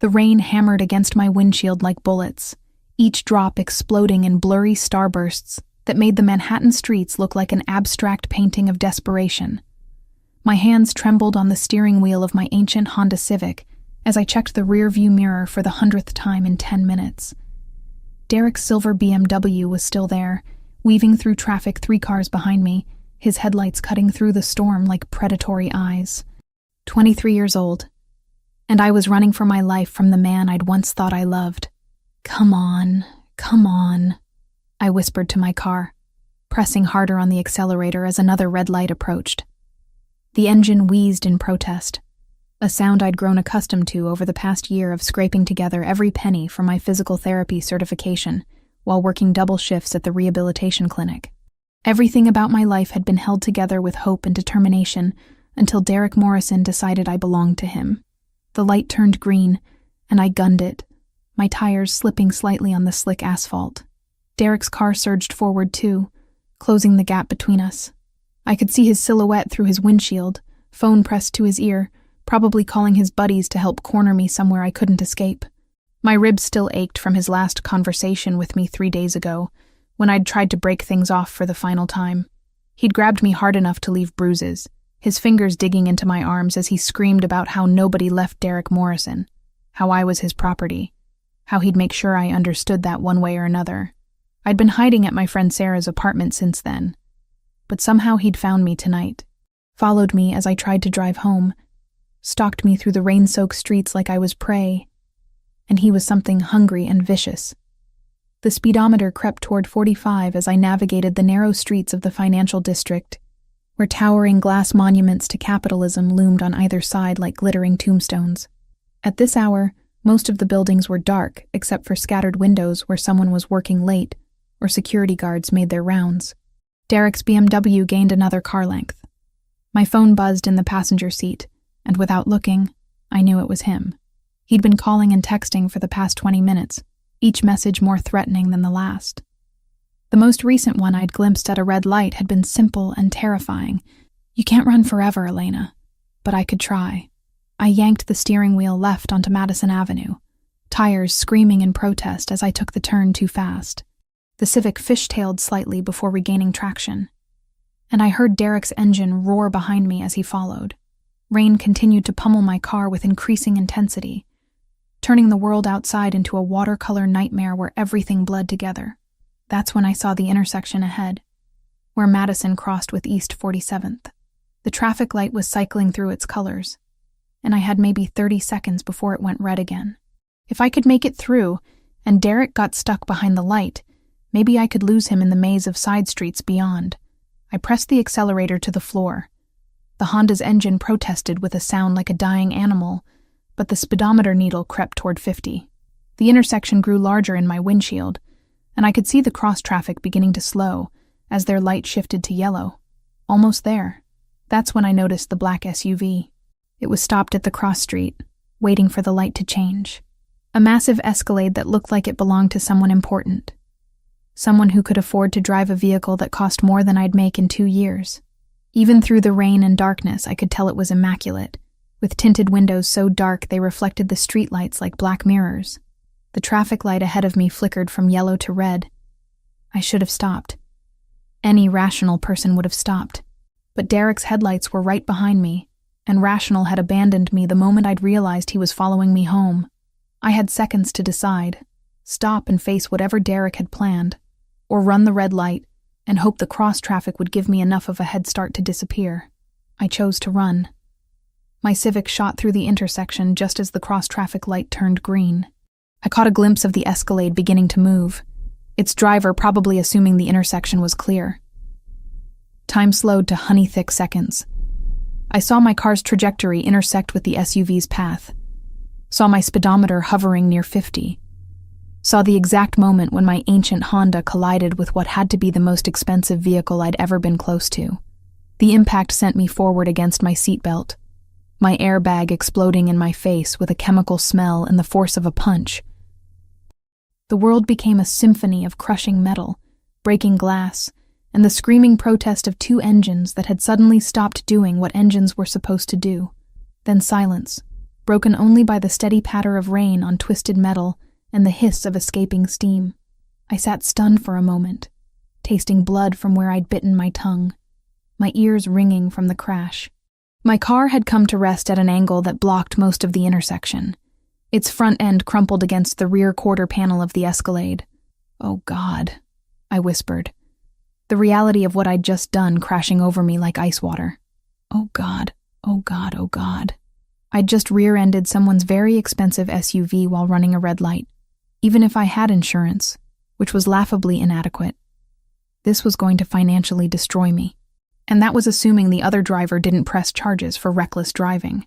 The rain hammered against my windshield like bullets, each drop exploding in blurry starbursts that made the Manhattan streets look like an abstract painting of desperation. My hands trembled on the steering wheel of my ancient Honda Civic as I checked the rear-view mirror for the 100th time in 10 minutes. Derek's silver BMW was still there, weaving through traffic 3 cars behind me, his headlights cutting through the storm like predatory eyes. 23 years old, and I was running for my life from the man I'd once thought I loved. Come on, I whispered to my car, pressing harder on the accelerator as another red light approached. The engine wheezed in protest, a sound I'd grown accustomed to over the past year of scraping together every penny for my physical therapy certification while working double shifts at the rehabilitation clinic. Everything about my life had been held together with hope and determination until Derek Morrison decided I belonged to him. The light turned green, and I gunned it, my tires slipping slightly on the slick asphalt. Derek's car surged forward too, closing the gap between us. I could see his silhouette through his windshield, phone pressed to his ear, probably calling his buddies to help corner me somewhere I couldn't escape. My ribs still ached from his last conversation with me 3 days ago, when I'd tried to break things off for the final time. He'd grabbed me hard enough to leave bruises, his fingers digging into my arms as he screamed about how nobody left Derek Morrison, how I was his property, how he'd make sure I understood that one way or another. I'd been hiding at my friend Sarah's apartment since then, but somehow he'd found me tonight, followed me as I tried to drive home, stalked me through the rain-soaked streets like I was prey, and he was something hungry and vicious. The speedometer crept toward 45 as I navigated the narrow streets of the financial district, where towering glass monuments to capitalism loomed on either side like glittering tombstones. At this hour, most of the buildings were dark except for scattered windows where someone was working late or security guards made their rounds. Derek's BMW gained another car length. My phone buzzed in the passenger seat, and without looking, I knew it was him. He'd been calling and texting for the past 20 minutes, each message more threatening than the last. The most recent one I'd glimpsed at a red light had been simple and terrifying. "You can't run forever, Elena." But I could try. I yanked the steering wheel left onto Madison Avenue, tires screaming in protest as I took the turn too fast. The Civic fishtailed slightly before regaining traction, and I heard Derek's engine roar behind me as he followed. Rain continued to pummel my car with increasing intensity, turning the world outside into a watercolor nightmare where everything bled together. That's when I saw the intersection ahead, where Madison crossed with East 47th. The traffic light was cycling through its colors, and I had maybe 30 seconds before it went red again. If I could make it through, and Derek got stuck behind the light, maybe I could lose him in the maze of side streets beyond. I pressed the accelerator to the floor. The Honda's engine protested with a sound like a dying animal, but the speedometer needle crept toward 50. The intersection grew larger in my windshield, and I could see the cross-traffic beginning to slow as their light shifted to yellow. Almost there. That's when I noticed the black SUV. It was stopped at the cross street, waiting for the light to change. A massive Escalade that looked like it belonged to someone important. Someone who could afford to drive a vehicle that cost more than I'd make in 2 years. Even through the rain and darkness, I could tell it was immaculate, with tinted windows so dark they reflected the streetlights like black mirrors. The traffic light ahead of me flickered from yellow to red. I should have stopped. Any rational person would have stopped. But Derek's headlights were right behind me, and Rational had abandoned me the moment I'd realized he was following me home. I had seconds to decide: stop and face whatever Derek had planned, or run the red light and hope the cross-traffic would give me enough of a head start to disappear. I chose to run. My Civic shot through the intersection just as the cross-traffic light turned green. I caught a glimpse of the Escalade beginning to move, its driver probably assuming the intersection was clear. Time slowed to honey-thick seconds. I saw my car's trajectory intersect with the SUV's path, saw my speedometer hovering near 50, saw the exact moment when my ancient Honda collided with what had to be the most expensive vehicle I'd ever been close to. The impact sent me forward against my seatbelt, my airbag exploding in my face with a chemical smell and the force of a punch. The world became a symphony of crushing metal, breaking glass, and the screaming protest of 2 engines that had suddenly stopped doing what engines were supposed to do. Then silence, broken only by the steady patter of rain on twisted metal and the hiss of escaping steam. I sat stunned for a moment, tasting blood from where I'd bitten my tongue, my ears ringing from the crash. My car had come to rest at an angle that blocked most of the intersection, its front end crumpled against the rear quarter panel of the Escalade. "Oh God," I whispered, the reality of what I'd just done crashing over me like ice water. "Oh God, oh God, oh God." I'd just rear-ended someone's very expensive SUV while running a red light, even if I had insurance, which was laughably inadequate. This was going to financially destroy me. And that was assuming the other driver didn't press charges for reckless driving.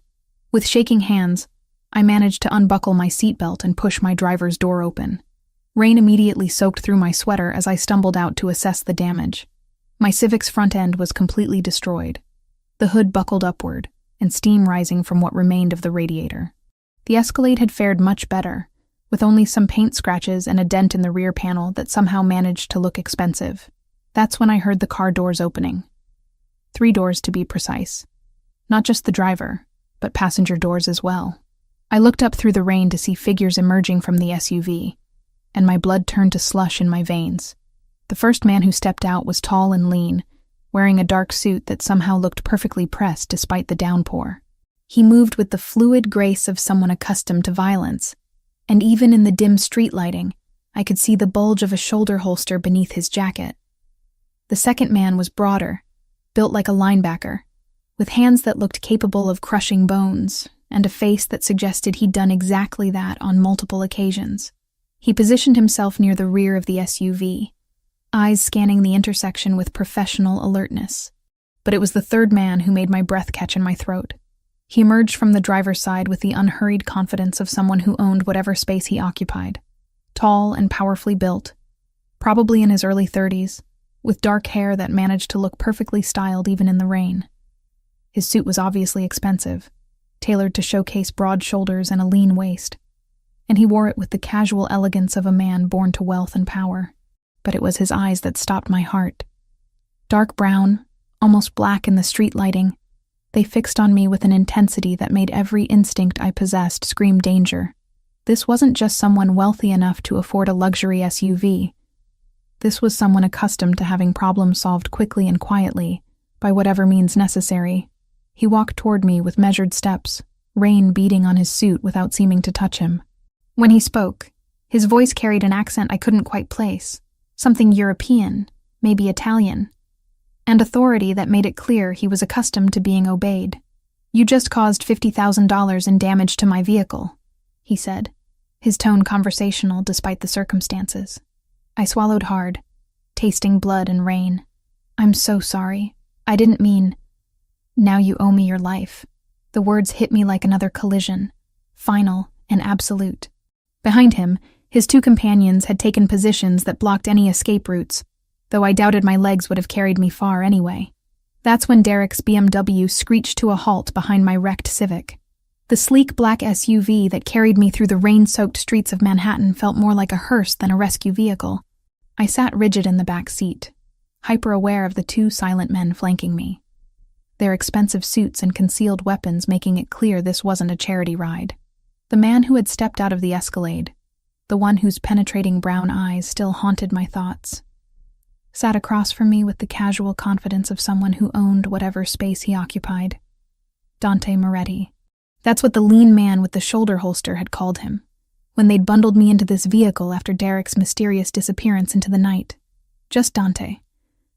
With shaking hands, I managed to unbuckle my seatbelt and push my driver's door open. Rain immediately soaked through my sweater as I stumbled out to assess the damage. My Civic's front end was completely destroyed, the hood buckled upward, and steam rising from what remained of the radiator. The Escalade had fared much better, with only some paint scratches and a dent in the rear panel that somehow managed to look expensive. That's when I heard the car doors opening. 3 doors to be precise. Not just the driver, but passenger doors as well. I looked up through the rain to see figures emerging from the SUV, and my blood turned to slush in my veins. The first man who stepped out was tall and lean, wearing a dark suit that somehow looked perfectly pressed despite the downpour. He moved with the fluid grace of someone accustomed to violence, and even in the dim street lighting, I could see the bulge of a shoulder holster beneath his jacket. The second man was broader, built like a linebacker, with hands that looked capable of crushing bones, and a face that suggested he'd done exactly that on multiple occasions. He positioned himself near the rear of the SUV, eyes scanning the intersection with professional alertness. But it was the third man who made my breath catch in my throat. He emerged from the driver's side with the unhurried confidence of someone who owned whatever space he occupied. Tall and powerfully built, probably in his early 30s, with dark hair that managed to look perfectly styled even in the rain. His suit was obviously expensive, tailored to showcase broad shoulders and a lean waist, and he wore it with the casual elegance of a man born to wealth and power. But it was his eyes that stopped my heart. Dark brown, almost black in the street lighting, they fixed on me with an intensity that made every instinct I possessed scream danger. This wasn't just someone wealthy enough to afford a luxury SUV. This was someone accustomed to having problems solved quickly and quietly, by whatever means necessary. He walked toward me with measured steps, rain beating on his suit without seeming to touch him. When he spoke, his voice carried an accent I couldn't quite place, something European, maybe Italian, and authority that made it clear he was accustomed to being obeyed. "You just caused $50,000 in damage to my vehicle," he said, his tone conversational despite the circumstances. I swallowed hard, tasting blood and rain. "I'm so sorry. I didn't mean..." "Now you owe me your life." The words hit me like another collision, final and absolute. Behind him, his 2 companions had taken positions that blocked any escape routes, though I doubted my legs would have carried me far anyway. That's when Derek's BMW screeched to a halt behind my wrecked Civic. The sleek black SUV that carried me through the rain-soaked streets of Manhattan felt more like a hearse than a rescue vehicle. I sat rigid in the back seat, hyper-aware of the 2 silent men flanking me, their expensive suits and concealed weapons making it clear this wasn't a charity ride. The man who had stepped out of the Escalade, the one whose penetrating brown eyes still haunted my thoughts, sat across from me with the casual confidence of someone who owned whatever space he occupied. Dante Moretti. That's what the lean man with the shoulder holster had called him, when they'd bundled me into this vehicle after Derek's mysterious disappearance into the night. Just Dante,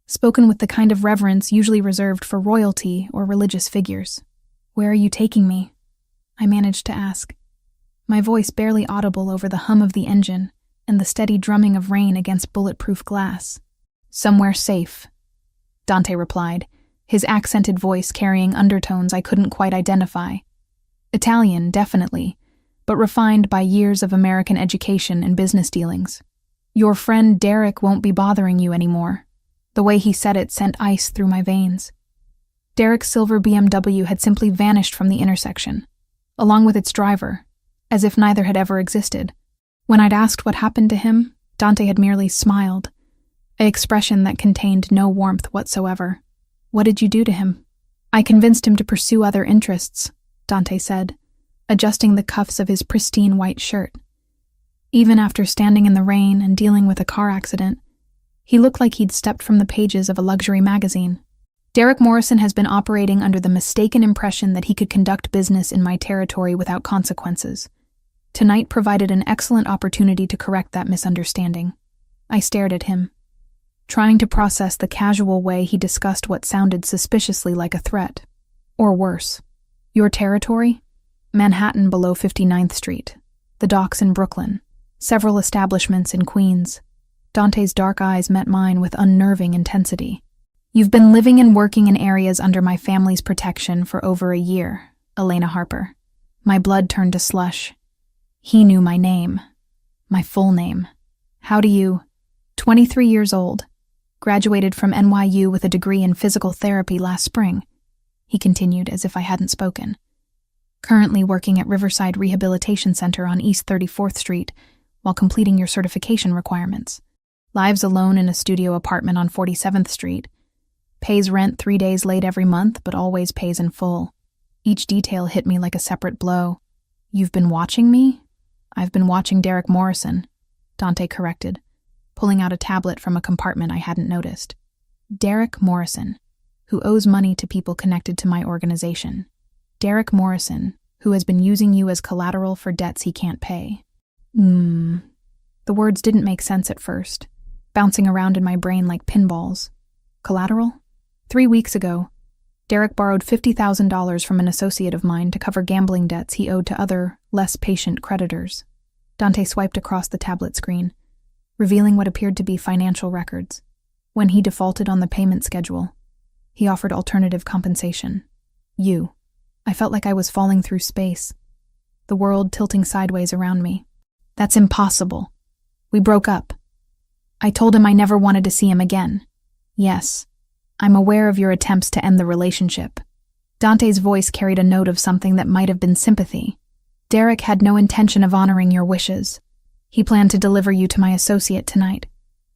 spoken with the kind of reverence usually reserved for royalty or religious figures. "Where are you taking me?" I managed to ask, my voice barely audible over the hum of the engine and the steady drumming of rain against bulletproof glass. "Somewhere safe," Dante replied, his accented voice carrying undertones I couldn't quite identify. Italian, definitely, but refined by years of American education and business dealings. "Your friend Derek won't be bothering you anymore." The way he said it sent ice through my veins. Derek's silver BMW had simply vanished from the intersection, along with its driver, as if neither had ever existed. When I'd asked what happened to him, Dante had merely smiled, an expression that contained no warmth whatsoever. "What did you do to him?" "I convinced him to pursue other interests," Dante said, adjusting the cuffs of his pristine white shirt. Even after standing in the rain and dealing with a car accident, he looked like he'd stepped from the pages of a luxury magazine. Derek Morrison has been operating under the mistaken impression that he could conduct business in my territory without consequences. Tonight provided an excellent opportunity to correct that misunderstanding. I stared at him, trying to process the casual way he discussed what sounded suspiciously like a threat. Or worse. Your territory? Manhattan below 59th Street. The docks in Brooklyn. Several establishments in Queens. Dante's dark eyes met mine with unnerving intensity. You've been living and working in areas under my family's protection for over a year, Elena Harper. My blood turned to slush. He knew my name. My full name. How do you... 23 years old. Graduated from NYU with a degree in physical therapy last spring. He continued as if I hadn't spoken. Currently working at Riverside Rehabilitation Center on East 34th Street while completing your certification requirements. Lives alone in a studio apartment on 47th Street. Pays rent 3 days late every month, but always pays in full. Each detail hit me like a separate blow. You've been watching me? I've been watching Derek Morrison, Dante corrected, pulling out a tablet from a compartment I hadn't noticed. Derek Morrison, who owes money to people connected to my organization. Derek Morrison, who has been using you as collateral for debts he can't pay. The words didn't make sense at first, bouncing around in my brain like pinballs. Collateral? 3 weeks ago, Derek borrowed $50,000 from an associate of mine to cover gambling debts he owed to other, less patient creditors. Dante swiped across the tablet screen, revealing what appeared to be financial records. When he defaulted on the payment schedule, he offered alternative compensation. You. I felt like I was falling through space, the world tilting sideways around me. That's impossible. We broke up. I told him I never wanted to see him again. Yes, I'm aware of your attempts to end the relationship. Dante's voice carried a note of something that might have been sympathy. Derek had no intention of honoring your wishes. He planned to deliver you to my associate tonight,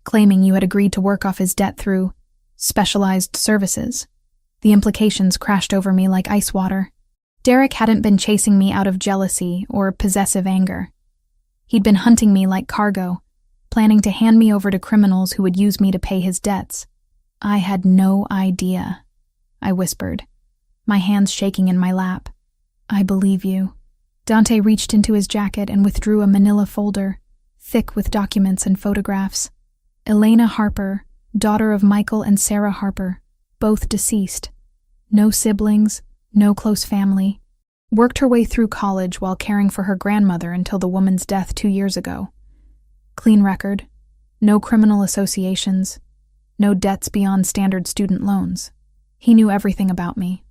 claiming you had agreed to work off his debt through specialized services. The implications crashed over me like ice water. Derek hadn't been chasing me out of jealousy or possessive anger. He'd been hunting me like cargo, planning to hand me over to criminals who would use me to pay his debts. I had no idea, I whispered, my hands shaking in my lap. I believe you. Dante reached into his jacket and withdrew a manila folder, thick with documents and photographs. Elena Harper, daughter of Michael and Sarah Harper, both deceased. No siblings, no close family. Worked her way through college while caring for her grandmother until the woman's death 2 years ago. Clean record, no criminal associations, no debts beyond standard student loans. He knew everything about me,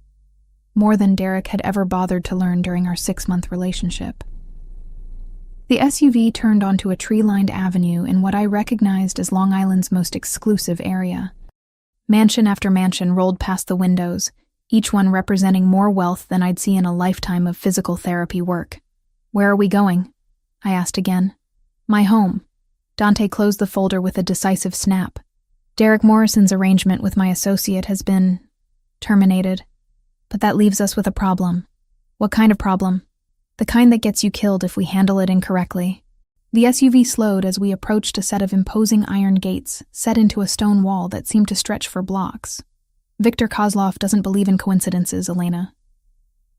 more than Derek had ever bothered to learn during our 6-month relationship. The SUV turned onto a tree-lined avenue in what I recognized as Long Island's most exclusive area. Mansion after mansion rolled past the windows, each one representing more wealth than I'd see in a lifetime of physical therapy work. Where are we going? I asked again. My home. Dante closed the folder with a decisive snap. Derek Morrison's arrangement with my associate has been terminated. But that leaves us with a problem. What kind of problem? The kind that gets you killed if we handle it incorrectly. The SUV slowed as we approached a set of imposing iron gates set into a stone wall that seemed to stretch for blocks. Victor Kozlov doesn't believe in coincidences, Elena.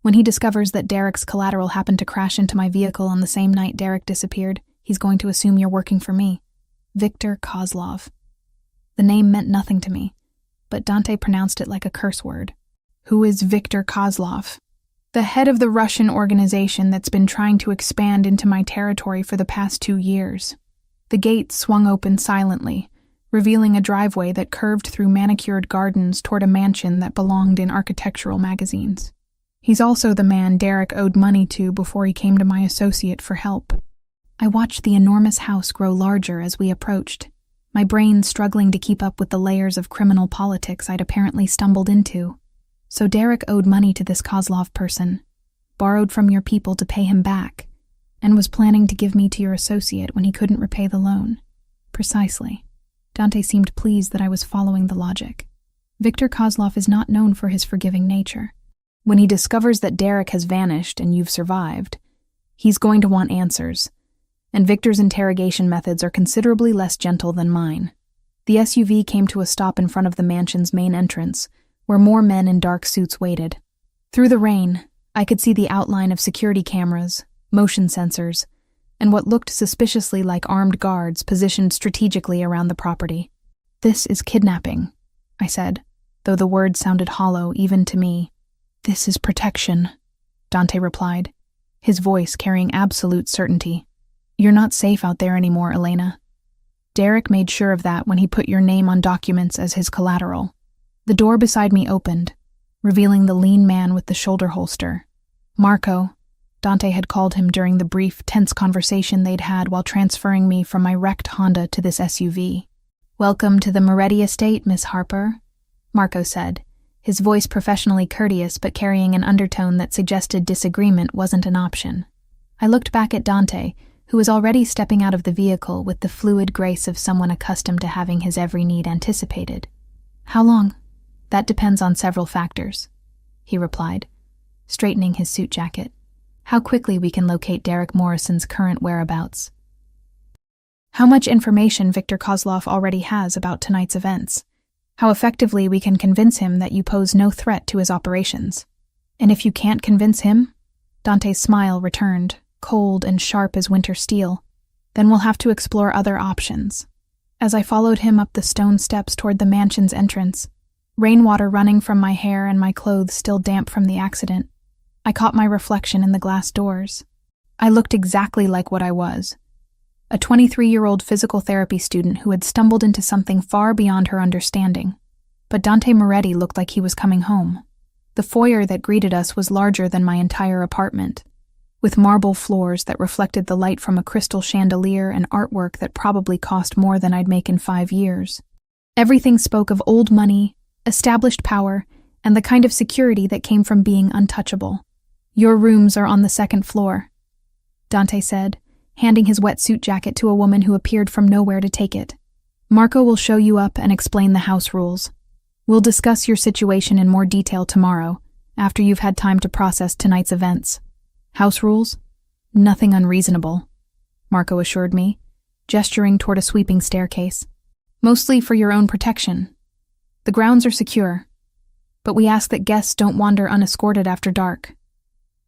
When he discovers that Derek's collateral happened to crash into my vehicle on the same night Derek disappeared, he's going to assume you're working for me. Victor Kozlov. The name meant nothing to me, but Dante pronounced it like a curse word. Who is Victor Kozlov? The head of the Russian organization that's been trying to expand into my territory for the past 2 years. The gate swung open silently, revealing a driveway that curved through manicured gardens toward a mansion that belonged in architectural magazines. He's also the man Derek owed money to before he came to my associate for help. I watched the enormous house grow larger as we approached, my brain struggling to keep up with the layers of criminal politics I'd apparently stumbled into. So Derek owed money to this Kozlov person, borrowed from your people to pay him back, and was planning to give me to your associate when he couldn't repay the loan. Precisely. Dante seemed pleased that I was following the logic. Victor Kozlov is not known for his forgiving nature. When he discovers that Derek has vanished and you've survived, he's going to want answers, and Victor's interrogation methods are considerably less gentle than mine. The SUV came to a stop in front of the mansion's main entrance, where more men in dark suits waited. Through the rain, I could see the outline of security cameras, motion sensors, and what looked suspiciously like armed guards positioned strategically around the property. "This is kidnapping," I said, though the words sounded hollow even to me. "This is protection," Dante replied, his voice carrying absolute certainty. "You're not safe out there anymore, Elena. Derek made sure of that when he put your name on documents as his collateral." The door beside me opened, revealing the lean man with the shoulder holster. Marco, Dante had called him during the brief, tense conversation they'd had while transferring me from my wrecked Honda to this SUV. "Welcome to the Moretti estate, Miss Harper," Marco said, his voice professionally courteous but carrying an undertone that suggested disagreement wasn't an option. I looked back at Dante, who was already stepping out of the vehicle with the fluid grace of someone accustomed to having his every need anticipated. "How long?" "That depends on several factors," he replied, straightening his suit jacket. "How quickly we can locate Derek Morrison's current whereabouts. How much information Victor Kozlov already has about tonight's events. How effectively we can convince him that you pose no threat to his operations. And if you can't convince him," Dante's smile returned, cold and sharp as winter steel, "then we'll have to explore other options." As I followed him up the stone steps toward the mansion's entrance, rainwater running from my hair and my clothes still damp from the accident, I caught my reflection in the glass doors. I looked exactly like what I was, a 23-year-old physical therapy student who had stumbled into something far beyond her understanding. But Dante Moretti looked like he was coming home. The foyer that greeted us was larger than my entire apartment, with marble floors that reflected the light from a crystal chandelier and artwork that probably cost more than I'd make in 5 years. Everything spoke of old money, established power, and the kind of security that came from being untouchable. "Your rooms are on the second floor," Dante said, handing his wetsuit jacket to a woman who appeared from nowhere to take it. "Marco will show you up and explain the house rules. We'll discuss your situation in more detail tomorrow, after you've had time to process tonight's events." "House rules? Nothing unreasonable," Marco assured me, gesturing toward a sweeping staircase. "Mostly for your own protection. The grounds are secure, but we ask that guests don't wander unescorted after dark.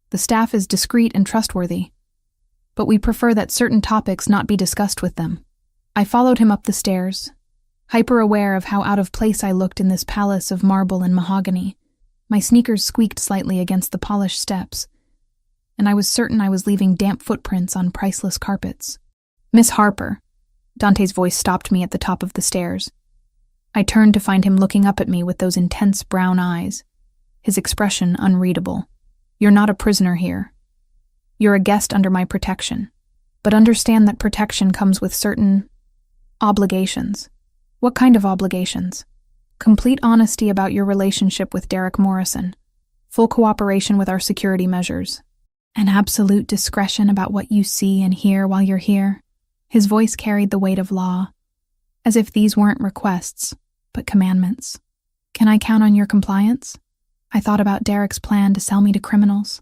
The staff is discreet and trustworthy, but we prefer that certain topics not be discussed with them." I followed him up the stairs, hyper-aware of how out of place I looked in this palace of marble and mahogany. My sneakers squeaked slightly against the polished steps, and I was certain I was leaving damp footprints on priceless carpets. "Miss Harper," Dante's voice stopped me at the top of the stairs. I turned to find him looking up at me with those intense brown eyes, his expression unreadable. "You're not a prisoner here. You're a guest under my protection. But understand that protection comes with certain obligations." "What kind of obligations?" "Complete honesty about your relationship with Derek Morrison, full cooperation with our security measures, and absolute discretion about what you see and hear while you're here." His voice carried the weight of law, as if these weren't requests, but commandments. "Can I count on your compliance?" I thought about Derek's plan to sell me to criminals,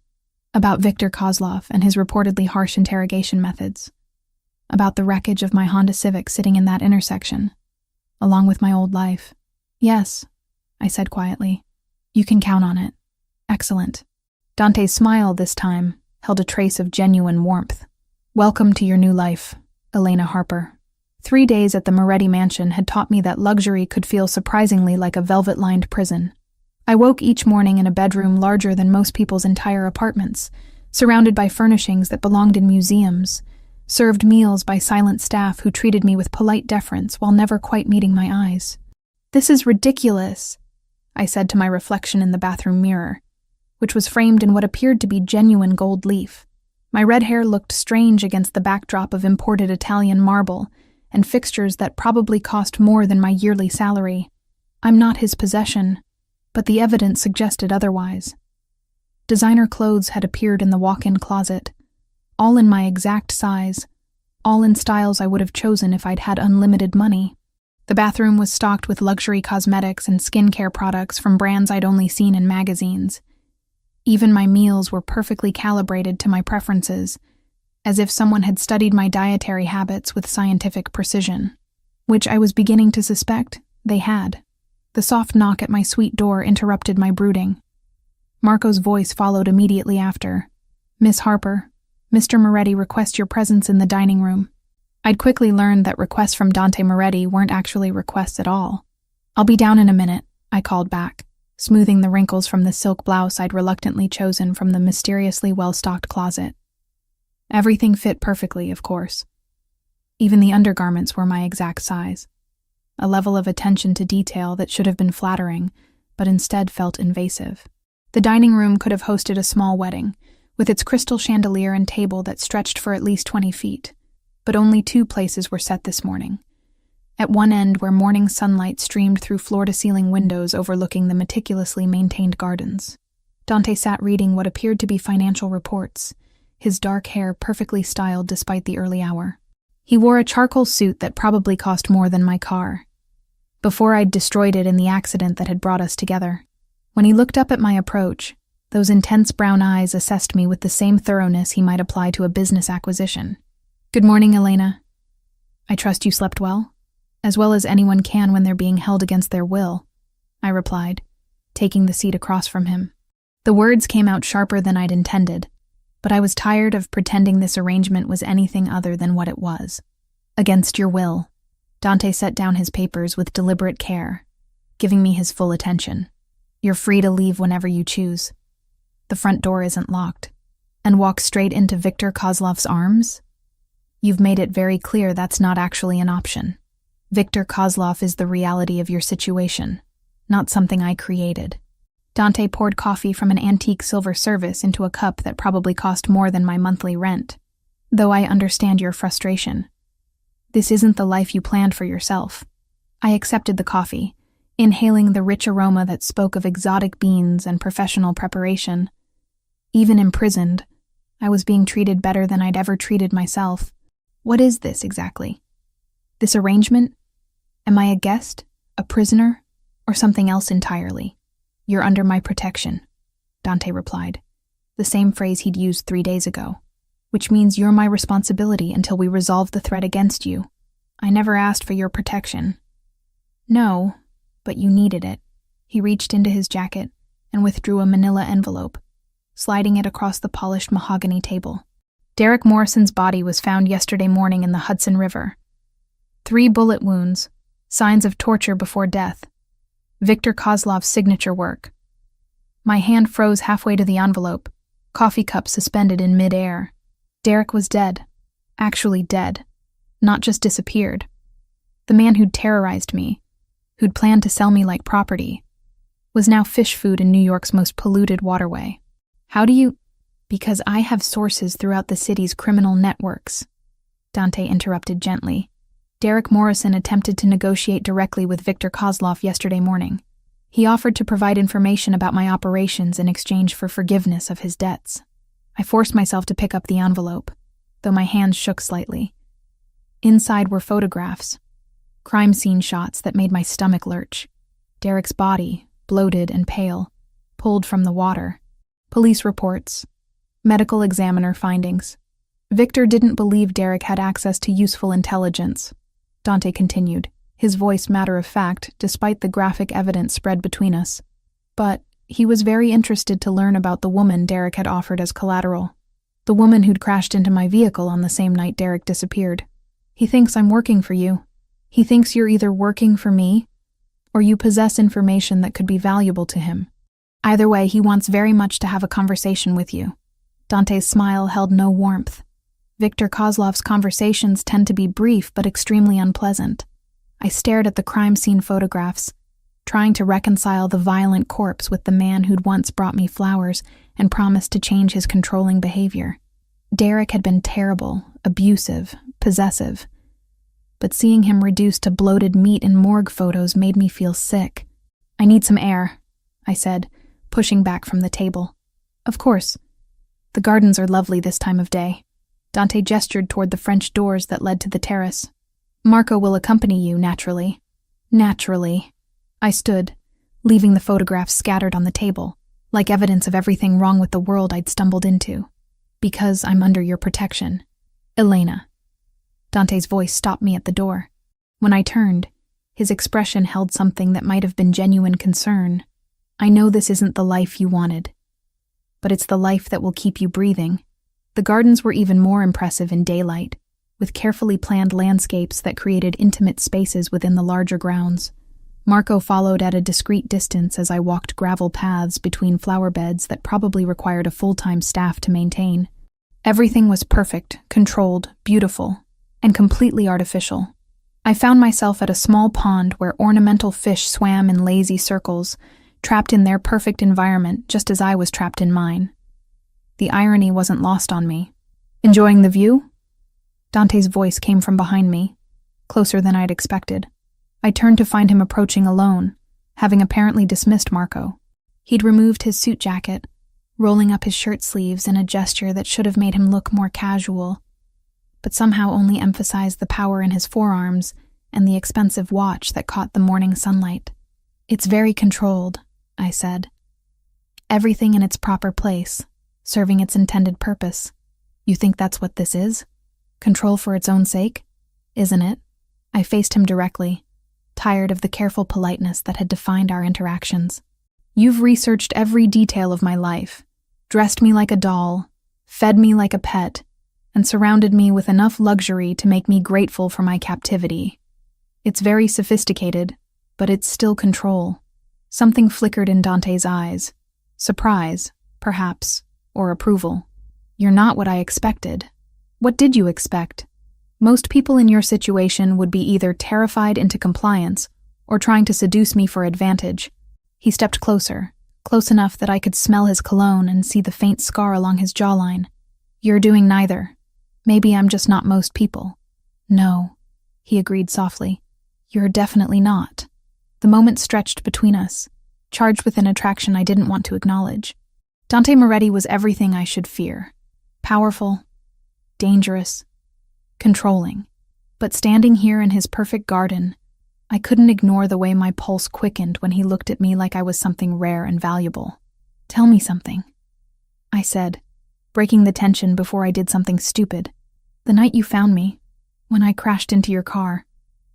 about Victor Kozlov and his reportedly harsh interrogation methods, about the wreckage of my Honda Civic sitting in that intersection, along with my old life. "Yes," I said quietly. "You can count on it." "Excellent." Dante's smile this time held a trace of genuine warmth. "Welcome to your new life, Elena Harper." 3 days at the Moretti mansion had taught me that luxury could feel surprisingly like a velvet-lined prison. I woke each morning in a bedroom larger than most people's entire apartments, surrounded by furnishings that belonged in museums, served meals by silent staff who treated me with polite deference while never quite meeting my eyes. "This is ridiculous," I said to my reflection in the bathroom mirror, which was framed in what appeared to be genuine gold leaf. My red hair looked strange against the backdrop of imported Italian marble and fixtures that probably cost more than my yearly salary. I'm not his possession, but the evidence suggested otherwise. Designer clothes had appeared in the walk-in closet, all in my exact size, all in styles I would have chosen if I'd had unlimited money. The bathroom was stocked with luxury cosmetics and skincare products from brands I'd only seen in magazines, Even my meals were perfectly calibrated to my preferences, as if someone had studied my dietary habits with scientific precision, which I was beginning to suspect they had. The soft knock at my suite door interrupted my brooding. Marco's voice followed immediately after. "Miss Harper, Mr. Moretti requests your presence in the dining room." I'd quickly learned that requests from Dante Moretti weren't actually requests at all. "I'll be down in a minute," I called back, smoothing the wrinkles from the silk blouse I'd reluctantly chosen from the mysteriously well-stocked closet. Everything fit perfectly, of course. Even the undergarments were my exact size. A level of attention to detail that should have been flattering, but instead felt invasive. The dining room could have hosted a small wedding, with its crystal chandelier and table that stretched for at least 20 feet. But only 2 places were set this morning. At one end, where morning sunlight streamed through floor-to-ceiling windows overlooking the meticulously maintained gardens. Dante sat reading what appeared to be financial reports, his dark hair perfectly styled despite the early hour. He wore a charcoal suit that probably cost more than my car, before I'd destroyed it in the accident that had brought us together. When he looked up at my approach, those intense brown eyes assessed me with the same thoroughness he might apply to a business acquisition. "Good morning, Elena. I trust you slept well as anyone can when they're being held against their will," I replied, taking the seat across from him. The words came out sharper than I'd intended, but I was tired of pretending this arrangement was anything other than what it was. "Against your will." Dante set down his papers with deliberate care, giving me his full attention. "You're free to leave whenever you choose. The front door isn't locked. And walk straight into Viktor Kozlov's arms? You've made it very clear that's not actually an option. Viktor Kozlov is the reality of your situation, not something I created." Dante poured coffee from an antique silver service into a cup that probably cost more than my monthly rent. "Though I understand your frustration. This isn't the life you planned for yourself." I accepted the coffee, inhaling the rich aroma that spoke of exotic beans and professional preparation. Even imprisoned, I was being treated better than I'd ever treated myself. What is this exactly? This arrangement? Am I a guest, a prisoner, or something else entirely? "You're under my protection," Dante replied, the same phrase he'd used 3 days ago, "which means you're my responsibility until we resolve the threat against you. I never asked for your protection." "No, but you needed it." He reached into his jacket and withdrew a manila envelope, sliding it across the polished mahogany table. "Derek Morrison's body was found yesterday morning in the Hudson River. 3 bullet wounds, signs of torture before death. Viktor Kozlov's signature work." My hand froze halfway to the envelope, coffee cup suspended in mid-air. Derek was dead. Actually dead. Not just disappeared. The man who'd terrorized me, who'd planned to sell me like property, was now fish food in New York's most polluted waterway. "How do you—" "Because I have sources throughout the city's criminal networks," Dante interrupted gently. "Derek Morrison attempted to negotiate directly with Viktor Kozlov yesterday morning. He offered to provide information about my operations in exchange for forgiveness of his debts." I forced myself to pick up the envelope, though my hands shook slightly. Inside were photographs, crime scene shots that made my stomach lurch. Derek's body, bloated and pale, pulled from the water. Police reports, medical examiner findings. Viktor didn't believe Derek had access to useful intelligence, Dante continued, his voice matter-of-fact despite the graphic evidence spread between us. But he was very interested to learn about the woman Derek had offered as collateral. The woman who'd crashed into my vehicle on the same night Derek disappeared. "He thinks I'm working for you. He thinks you're either working for me, or you possess information that could be valuable to him. Either way, he wants very much to have a conversation with you." Dante's smile held no warmth. Viktor Kozlov's conversations tend to be brief but extremely unpleasant. I stared at the crime scene photographs, trying to reconcile the violent corpse with the man who'd once brought me flowers and promised to change his controlling behavior. Derek had been terrible, abusive, possessive. But seeing him reduced to bloated meat in morgue photos made me feel sick. "I need some air," I said, pushing back from the table. "Of course. The gardens are lovely this time of day." Dante gestured toward the French doors that led to the terrace. "Marco will accompany you, naturally." Naturally. I stood, leaving the photographs scattered on the table, like evidence of everything wrong with the world I'd stumbled into. Because I'm under your protection. Elena. Dante's voice stopped me at the door. When I turned, his expression held something that might have been genuine concern. I know this isn't the life you wanted, but it's the life that will keep you breathing. The gardens were even more impressive in daylight, with carefully planned landscapes that created intimate spaces within the larger grounds. Marco followed at a discreet distance as I walked gravel paths between flower beds that probably required a full-time staff to maintain. Everything was perfect, controlled, beautiful, and completely artificial. I found myself at a small pond where ornamental fish swam in lazy circles, trapped in their perfect environment just as I was trapped in mine. The irony wasn't lost on me. Enjoying the view? Dante's voice came from behind me, closer than I'd expected. I turned to find him approaching alone, having apparently dismissed Marco. He'd removed his suit jacket, rolling up his shirt sleeves in a gesture that should have made him look more casual, but somehow only emphasized the power in his forearms and the expensive watch that caught the morning sunlight. It's very controlled, I said. Everything in its proper place, serving its intended purpose. You think that's what this is? Control for its own sake? Isn't it? I faced him directly, tired of the careful politeness that had defined our interactions. You've researched every detail of my life, dressed me like a doll, fed me like a pet, and surrounded me with enough luxury to make me grateful for my captivity. It's very sophisticated, but it's still control. Something flickered in Dante's eyes. Surprise, perhaps, or approval. You're not what I expected. What did you expect? Most people in your situation would be either terrified into compliance or trying to seduce me for advantage. He stepped closer, close enough that I could smell his cologne and see the faint scar along his jawline. You're doing neither. Maybe I'm just not most people. No, he agreed softly. You're definitely not. The moment stretched between us, charged with an attraction I didn't want to acknowledge. Dante Moretti was everything I should fear. Powerful, dangerous, controlling. But standing here in his perfect garden, I couldn't ignore the way my pulse quickened when he looked at me like I was something rare and valuable. Tell me something, I said, breaking the tension before I did something stupid. The night you found me, when I crashed into your car,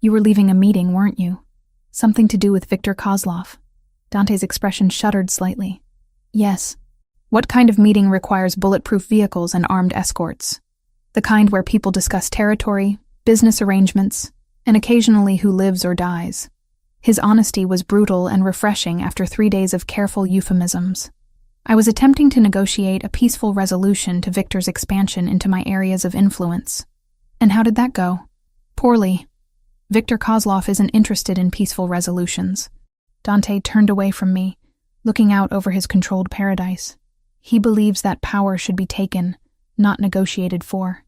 you were leaving a meeting, weren't you? Something to do with Viktor Kozlov. Dante's expression shuddered slightly. Yes. What kind of meeting requires bulletproof vehicles and armed escorts? The kind where people discuss territory, business arrangements, and occasionally who lives or dies. His honesty was brutal and refreshing after 3 days of careful euphemisms. I was attempting to negotiate a peaceful resolution to Viktor's expansion into my areas of influence. And how did that go? Poorly. Viktor Kozlov isn't interested in peaceful resolutions. Dante turned away from me, looking out over his controlled paradise. He believes that power should be taken, not negotiated for.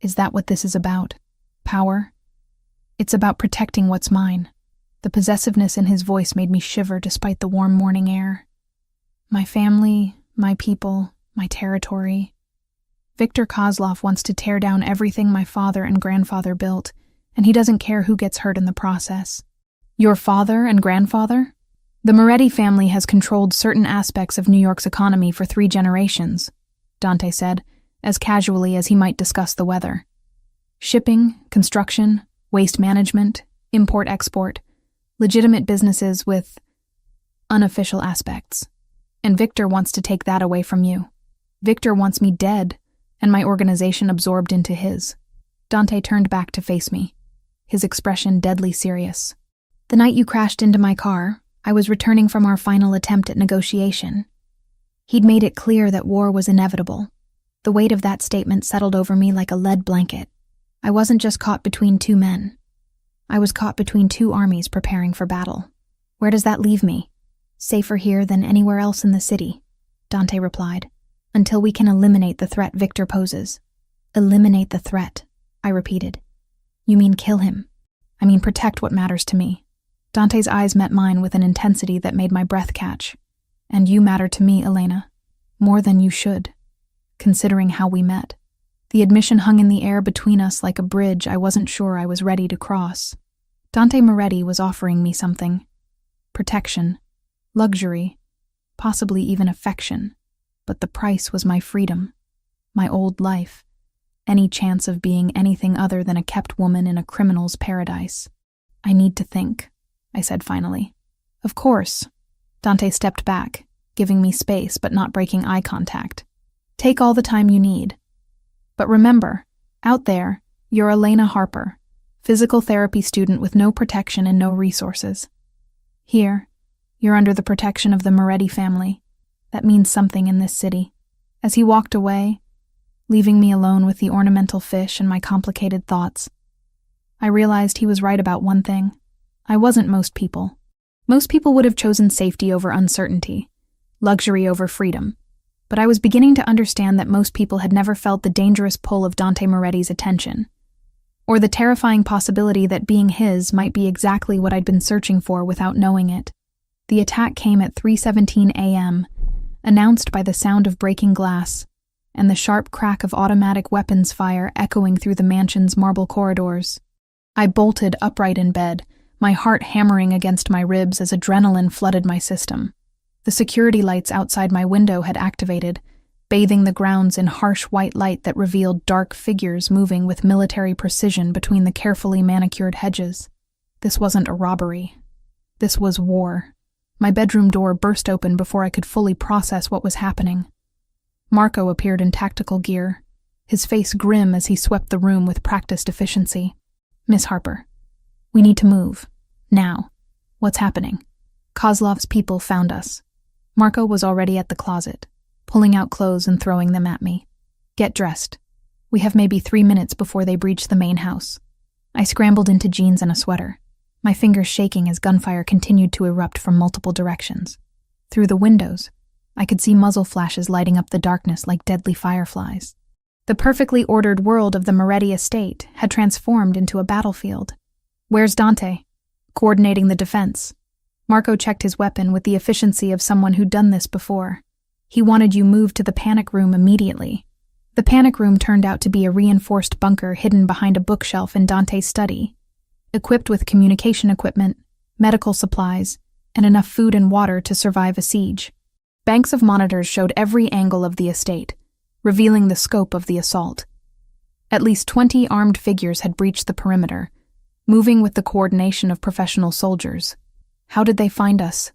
Is that what this is about? Power? It's about protecting what's mine. The possessiveness in his voice made me shiver despite the warm morning air. My family, my people, my territory. Viktor Kozlov wants to tear down everything my father and grandfather built, and he doesn't care who gets hurt in the process. Your father and grandfather? The Moretti family has controlled certain aspects of New York's economy for 3 generations, Dante said, as casually as he might discuss the weather. Shipping, construction, waste management, import-export, legitimate businesses with unofficial aspects. And Viktor wants to take that away from you. Viktor wants me dead, and my organization absorbed into his. Dante turned back to face me, his expression deadly serious. The night you crashed into my car, I was returning from our final attempt at negotiation. He'd made it clear that war was inevitable. The weight of that statement settled over me like a lead blanket. I wasn't just caught between 2 men. I was caught between 2 armies preparing for battle. Where does that leave me? Safer here than anywhere else in the city, Dante replied, until we can eliminate the threat Viktor poses. Eliminate the threat, I repeated. You mean kill him? I mean protect what matters to me. Dante's eyes met mine with an intensity that made my breath catch. And you matter to me, Elena. More than you should, considering how we met. The admission hung in the air between us like a bridge I wasn't sure I was ready to cross. Dante Moretti was offering me something. Protection. Luxury. possibly even affection. But the price was my freedom, my old life, any chance of being anything other than a kept woman in a criminal's paradise. I need to think, I said finally. Of course. Dante stepped back, giving me space but not breaking eye contact. Take all the time you need. But remember, out there, you're Elena Harper, physical therapy student with no protection and no resources. Here, you're under the protection of the Moretti family. That means something in this city. As he walked away, leaving me alone with the ornamental fish and my complicated thoughts, I realized he was right about one thing. I wasn't most people. Most people would have chosen safety over uncertainty, luxury over freedom. But I was beginning to understand that most people had never felt the dangerous pull of Dante Moretti's attention, or the terrifying possibility that being his might be exactly what I'd been searching for without knowing it. The attack came at 3:17 a.m., announced by the sound of breaking glass and the sharp crack of automatic weapons fire echoing through the mansion's marble corridors. I bolted upright in bed, my heart hammering against my ribs as adrenaline flooded my system. The security lights outside my window had activated, bathing the grounds in harsh white light that revealed dark figures moving with military precision between the carefully manicured hedges. This wasn't a robbery. This was war. My bedroom door burst open before I could fully process what was happening. Marco appeared in tactical gear, his face grim as he swept the room with practiced efficiency. Miss Harper, we need to move. Now. What's happening? Kozlov's people found us. Marco was already at the closet, pulling out clothes and throwing them at me. Get dressed. We have maybe 3 minutes before they breach the main house. I scrambled into jeans and a sweater, my fingers shaking as gunfire continued to erupt from multiple directions. Through the windows, I could see muzzle flashes lighting up the darkness like deadly fireflies. The perfectly ordered world of the Moretti estate had transformed into a battlefield. Where's Dante? Coordinating the defense. Marco checked his weapon with the efficiency of someone who'd done this before. He wanted you moved to the panic room immediately. The panic room turned out to be a reinforced bunker hidden behind a bookshelf in Dante's study, equipped with communication equipment, medical supplies, and enough food and water to survive a siege. Banks of monitors showed every angle of the estate, revealing the scope of the assault. At least 20 armed figures had breached the perimeter, moving with the coordination of professional soldiers. How did they find us?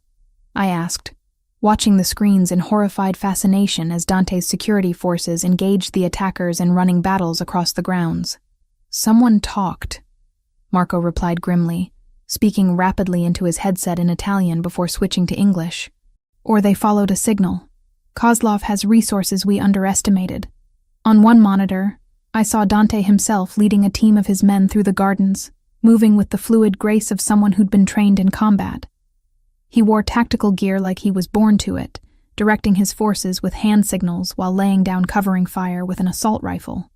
I asked, watching the screens in horrified fascination as Dante's security forces engaged the attackers in running battles across the grounds. Someone talked, Marco replied grimly, speaking rapidly into his headset in Italian before switching to English. Or they followed a signal. Kozlov has resources we underestimated. On one monitor, I saw Dante himself leading a team of his men through the gardens, moving with the fluid grace of someone who'd been trained in combat. He wore tactical gear like he was born to it, directing his forces with hand signals while laying down covering fire with an assault rifle.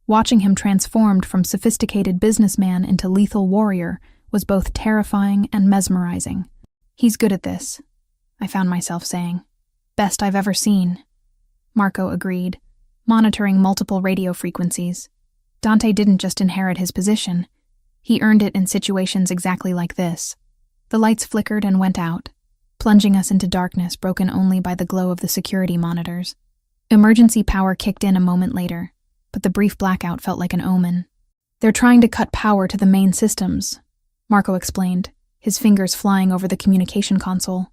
Watching him transformed from sophisticated businessman into lethal warrior was both terrifying and mesmerizing. He's good at this, I found myself saying. Best I've ever seen. Marco agreed, monitoring multiple radio frequencies. Dante didn't just inherit his position. He earned it in situations exactly like this. The lights flickered and went out, plunging us into darkness broken only by the glow of the security monitors. Emergency power kicked in a moment later, but the brief blackout felt like an omen. They're trying to cut power to the main systems, Marco explained, his fingers flying over the communication console.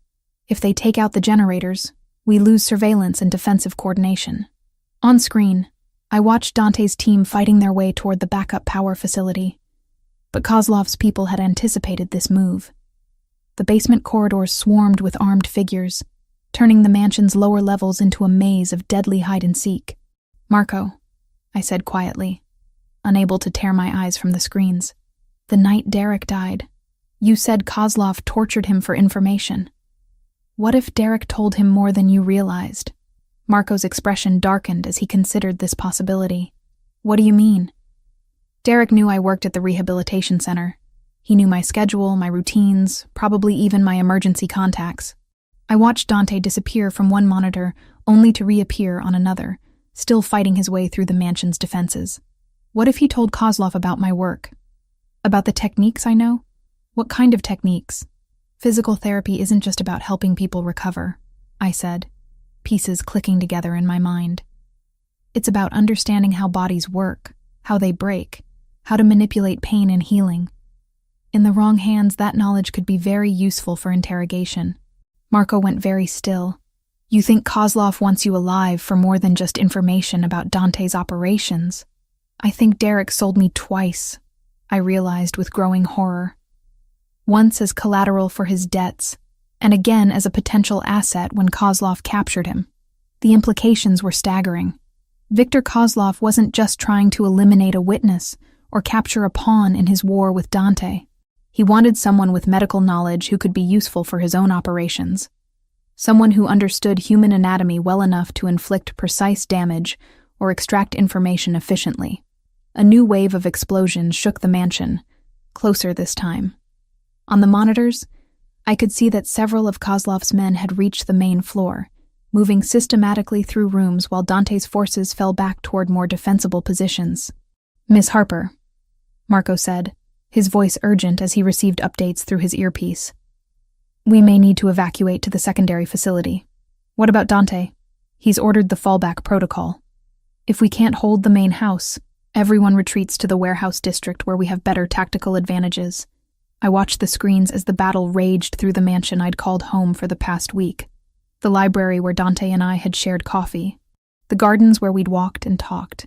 If they take out the generators, we lose surveillance and defensive coordination. On screen, I watched Dante's team fighting their way toward the backup power facility. But Kozlov's people had anticipated this move. The basement corridors swarmed with armed figures, turning the mansion's lower levels into a maze of deadly hide-and-seek. Marco, I said quietly, unable to tear my eyes from the screens. The night Derek died, you said Kozlov tortured him for information. What if Derek told him more than you realized? Marco's expression darkened as he considered this possibility. What do you mean? Derek knew I worked at the rehabilitation center. He knew my schedule, my routines, probably even my emergency contacts. I watched Dante disappear from one monitor only to reappear on another, still fighting his way through the mansion's defenses. What if he told Kozlov about my work? About the techniques I know? What kind of techniques? Physical therapy isn't just about helping people recover. I said, pieces clicking together in my mind. It's about understanding how bodies work, how they break, how to manipulate pain and healing. In the wrong hands, that knowledge could be very useful for interrogation. Marco went very still. You think Kozlov wants you alive for more than just information about Dante's operations? I think Derek sold me twice, I realized with growing horror. Once as collateral for his debts, and again as a potential asset when Kozlov captured him. The implications were staggering. Viktor Kozlov wasn't just trying to eliminate a witness or capture a pawn in his war with Dante. He wanted someone with medical knowledge who could be useful for his own operations. Someone who understood human anatomy well enough to inflict precise damage or extract information efficiently. A new wave of explosions shook the mansion, closer this time. On the monitors, I could see that several of Kozlov's men had reached the main floor, moving systematically through rooms while Dante's forces fell back toward more defensible positions. "Miss Harper," Marco said, his voice urgent as he received updates through his earpiece. "We may need to evacuate to the secondary facility. What about Dante? He's ordered the fallback protocol. If we can't hold the main house, everyone retreats to the warehouse district where we have better tactical advantages." I watched the screens as the battle raged through the mansion I'd called home for the past week. The library where Dante and I had shared coffee. The gardens where we'd walked and talked.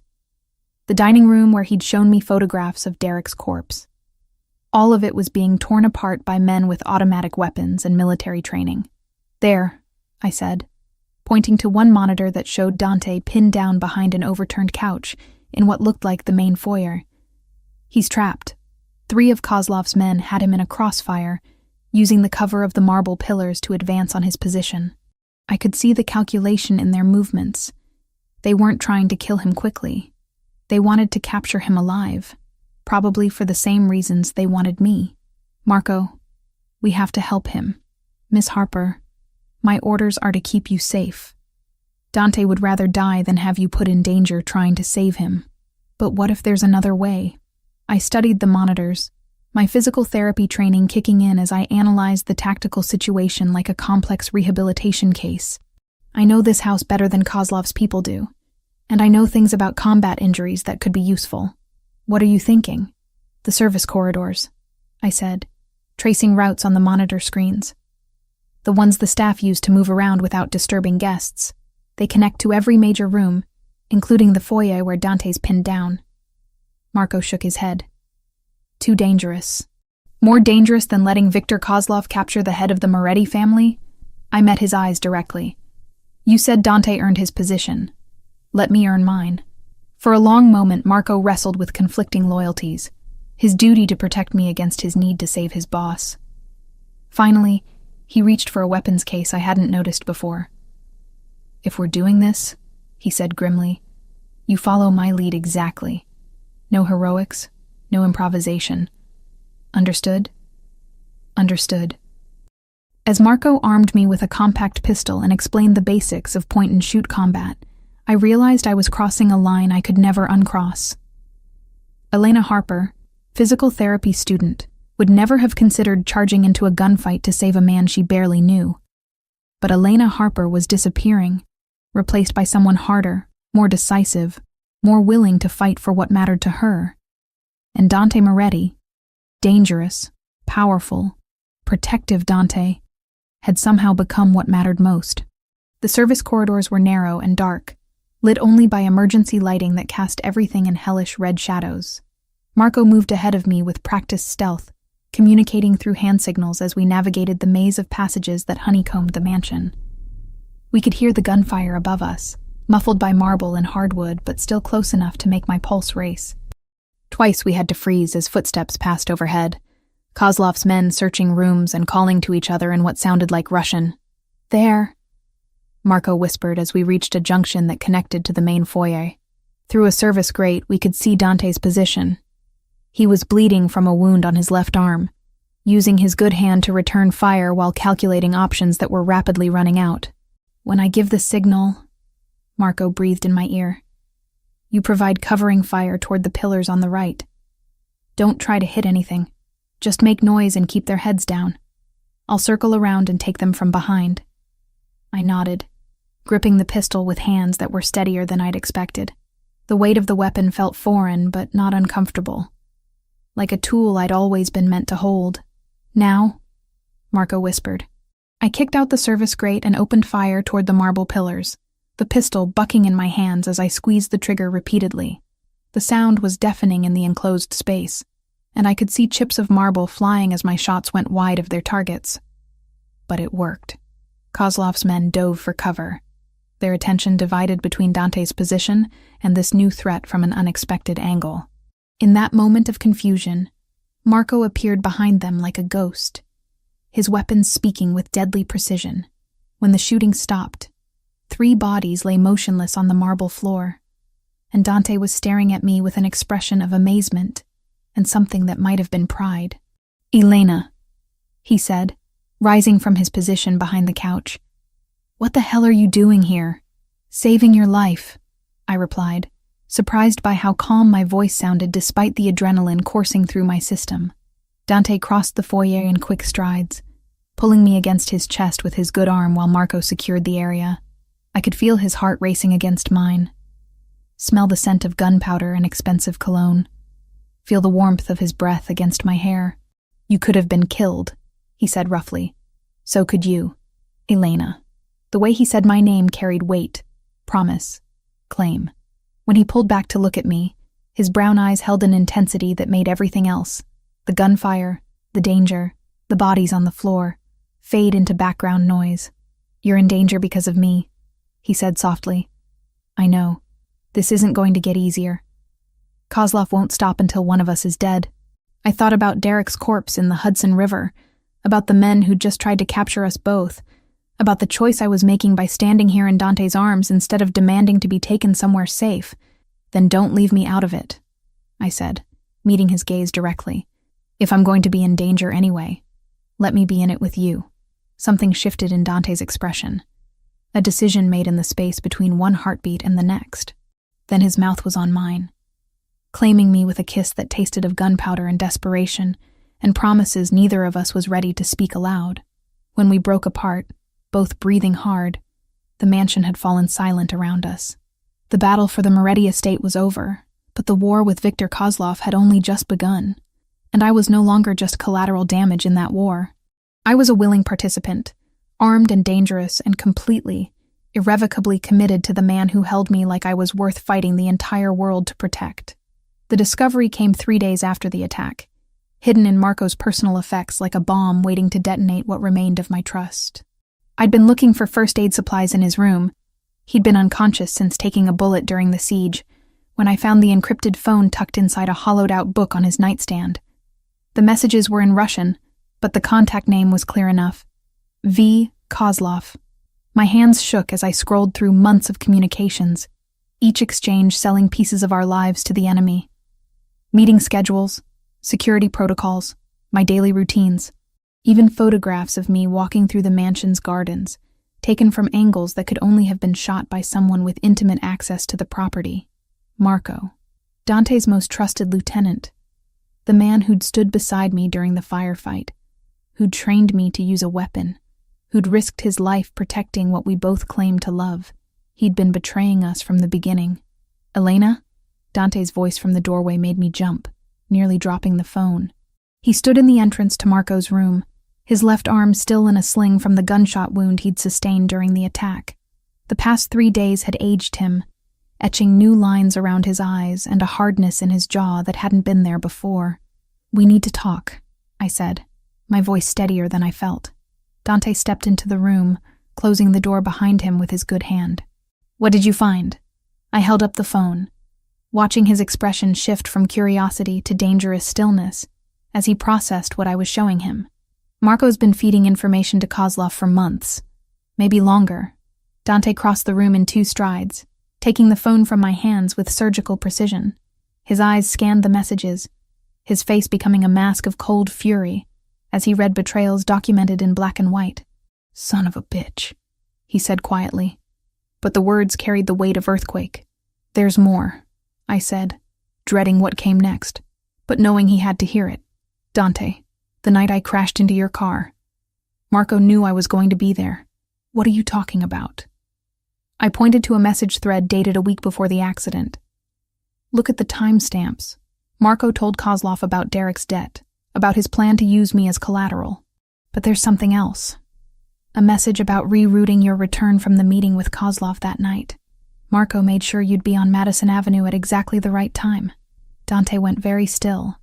The dining room where he'd shown me photographs of Derek's corpse. All of it was being torn apart by men with automatic weapons and military training. "There," I said, pointing to one monitor that showed Dante pinned down behind an overturned couch in what looked like the main foyer. "He's trapped. 3 of Kozlov's men had him in a crossfire, using the cover of the marble pillars to advance on his position. I could see the calculation in their movements. They weren't trying to kill him quickly. They wanted to capture him alive, probably for the same reasons they wanted me. Marco, we have to help him. Miss Harper, my orders are to keep you safe. Dante would rather die than have you put in danger trying to save him. But what if there's another way?" I studied the monitors, my physical therapy training kicking in as I analyzed the tactical situation like a complex rehabilitation case. I know this house better than Kozlov's people do, and I know things about combat injuries that could be useful. What are you thinking? "The service corridors," I said, tracing routes on the monitor screens. "The ones the staff use to move around without disturbing guests. They connect to every major room, including the foyer where Dante's pinned down." Marco shook his head. "Too dangerous. More dangerous than letting Viktor Kozlov capture the head of the Moretti family?" I met his eyes directly. "You said Dante earned his position. Let me earn mine." For a long moment, Marco wrestled with conflicting loyalties, his duty to protect me against his need to save his boss. Finally, he reached for a weapons case I hadn't noticed before. "If we're doing this," he said grimly, "you follow my lead exactly. No heroics, no improvisation. Understood?" "Understood." As Marco armed me with a compact pistol and explained the basics of point-and-shoot combat, I realized I was crossing a line I could never uncross. Elena Harper, physical therapy student, would never have considered charging into a gunfight to save a man she barely knew. But Elena Harper was disappearing, replaced by someone harder, more decisive, more willing to fight for what mattered to her. And Dante Moretti, dangerous, powerful, protective Dante, had somehow become what mattered most. The service corridors were narrow and dark, lit only by emergency lighting that cast everything in hellish red shadows. Marco moved ahead of me with practiced stealth, communicating through hand signals as we navigated the maze of passages that honeycombed the mansion. We could hear the gunfire above us, muffled by marble and hardwood, but still close enough to make my pulse race. Twice we had to freeze as footsteps passed overhead, Kozlov's men searching rooms and calling to each other in what sounded like Russian. "There," Marco whispered as we reached a junction that connected to the main foyer. Through a service grate, we could see Dante's position. He was bleeding from a wound on his left arm, using his good hand to return fire while calculating options that were rapidly running out. "When I give the signal," Marco breathed in my ear, "you provide covering fire toward the pillars on the right. Don't try to hit anything. Just make noise and keep their heads down. I'll circle around and take them from behind." I nodded, gripping the pistol with hands that were steadier than I'd expected. The weight of the weapon felt foreign, but not uncomfortable. Like a tool I'd always been meant to hold. Now? Marco whispered. I kicked out the service grate and opened fire toward the marble pillars, the pistol bucking in my hands as I squeezed the trigger repeatedly. The sound was deafening in the enclosed space, and I could see chips of marble flying as my shots went wide of their targets. But it worked. Kozlov's men dove for cover, their attention divided between Dante's position and this new threat from an unexpected angle. In that moment of confusion, Marco appeared behind them like a ghost, his weapons speaking with deadly precision. When the shooting stopped, 3 bodies lay motionless on the marble floor, and Dante was staring at me with an expression of amazement and something that might have been pride. "Elena," he said, rising from his position behind the couch. "What the hell are you doing here?" "Saving your life," I replied, surprised by how calm my voice sounded despite the adrenaline coursing through my system. Dante crossed the foyer in quick strides, pulling me against his chest with his good arm while Marco secured the area. I could feel his heart racing against mine, smell the scent of gunpowder and expensive cologne, feel the warmth of his breath against my hair. "You could have been killed," he said roughly. "So could you, Elena." The way he said my name carried weight, promise, claim. When he pulled back to look at me, his brown eyes held an intensity that made everything else, the gunfire, the danger, the bodies on the floor, fade into background noise. "You're in danger because of me," he said softly. "I know. This isn't going to get easier. Kozlov won't stop until one of us is dead." I thought about Derek's corpse in the Hudson River, about the men who'd just tried to capture us both, about the choice I was making by standing here in Dante's arms instead of demanding to be taken somewhere safe. "Then don't leave me out of it," I said, meeting his gaze directly. "If I'm going to be in danger anyway, let me be in it with you." Something shifted in Dante's expression, a decision made in the space between one heartbeat and the next. Then his mouth was on mine, claiming me with a kiss that tasted of gunpowder and desperation, and promises neither of us was ready to speak aloud. When we broke apart, both breathing hard, the mansion had fallen silent around us. The battle for the Moretti estate was over, but the war with Viktor Kozlov had only just begun, and I was no longer just collateral damage in that war. I was a willing participant, armed and dangerous and completely, irrevocably committed to the man who held me like I was worth fighting the entire world to protect. The discovery came 3 days after the attack, hidden in Marco's personal effects like a bomb waiting to detonate what remained of my trust. I'd been looking for first aid supplies in his room. He'd been unconscious since taking a bullet during the siege, when I found the encrypted phone tucked inside a hollowed-out book on his nightstand. The messages were in Russian, but the contact name was clear enough. V. Kozlov. My hands shook as I scrolled through months of communications, each exchange selling pieces of our lives to the enemy. Meeting schedules, security protocols, my daily routines, even photographs of me walking through the mansion's gardens, taken from angles that could only have been shot by someone with intimate access to the property. Marco, Dante's most trusted lieutenant, the man who'd stood beside me during the firefight, who'd trained me to use a weapon, who'd risked his life protecting what we both claimed to love. He'd been betraying us from the beginning. "Elena?" Dante's voice from the doorway made me jump, nearly dropping the phone. He stood in the entrance to Marco's room, his left arm still in a sling from the gunshot wound he'd sustained during the attack. The past 3 days had aged him, etching new lines around his eyes and a hardness in his jaw that hadn't been there before. "We need to talk," I said, my voice steadier than I felt. Dante stepped into the room, closing the door behind him with his good hand. "What did you find?" I held up the phone, watching his expression shift from curiosity to dangerous stillness as he processed what I was showing him. "Marco's been feeding information to Kozlov for months, maybe longer." Dante crossed the room in 2 strides, taking the phone from my hands with surgical precision. His eyes scanned the messages, his face becoming a mask of cold fury as he read betrayals documented in black and white. "Son of a bitch," he said quietly, but the words carried the weight of earthquake. "There's more," I said, dreading what came next, but knowing he had to hear it. "Dante, the night I crashed into your car, Marco knew I was going to be there. What are you talking about? I pointed to a message thread dated a week before the accident. Look at the timestamps. Marco told Kozlov about Derek's debt, about his plan to use me as collateral. But there's something else. A message about rerouting your return from the meeting with Kozlov that night. Marco made sure you'd be on Madison Avenue at exactly the right time. Dante went very still,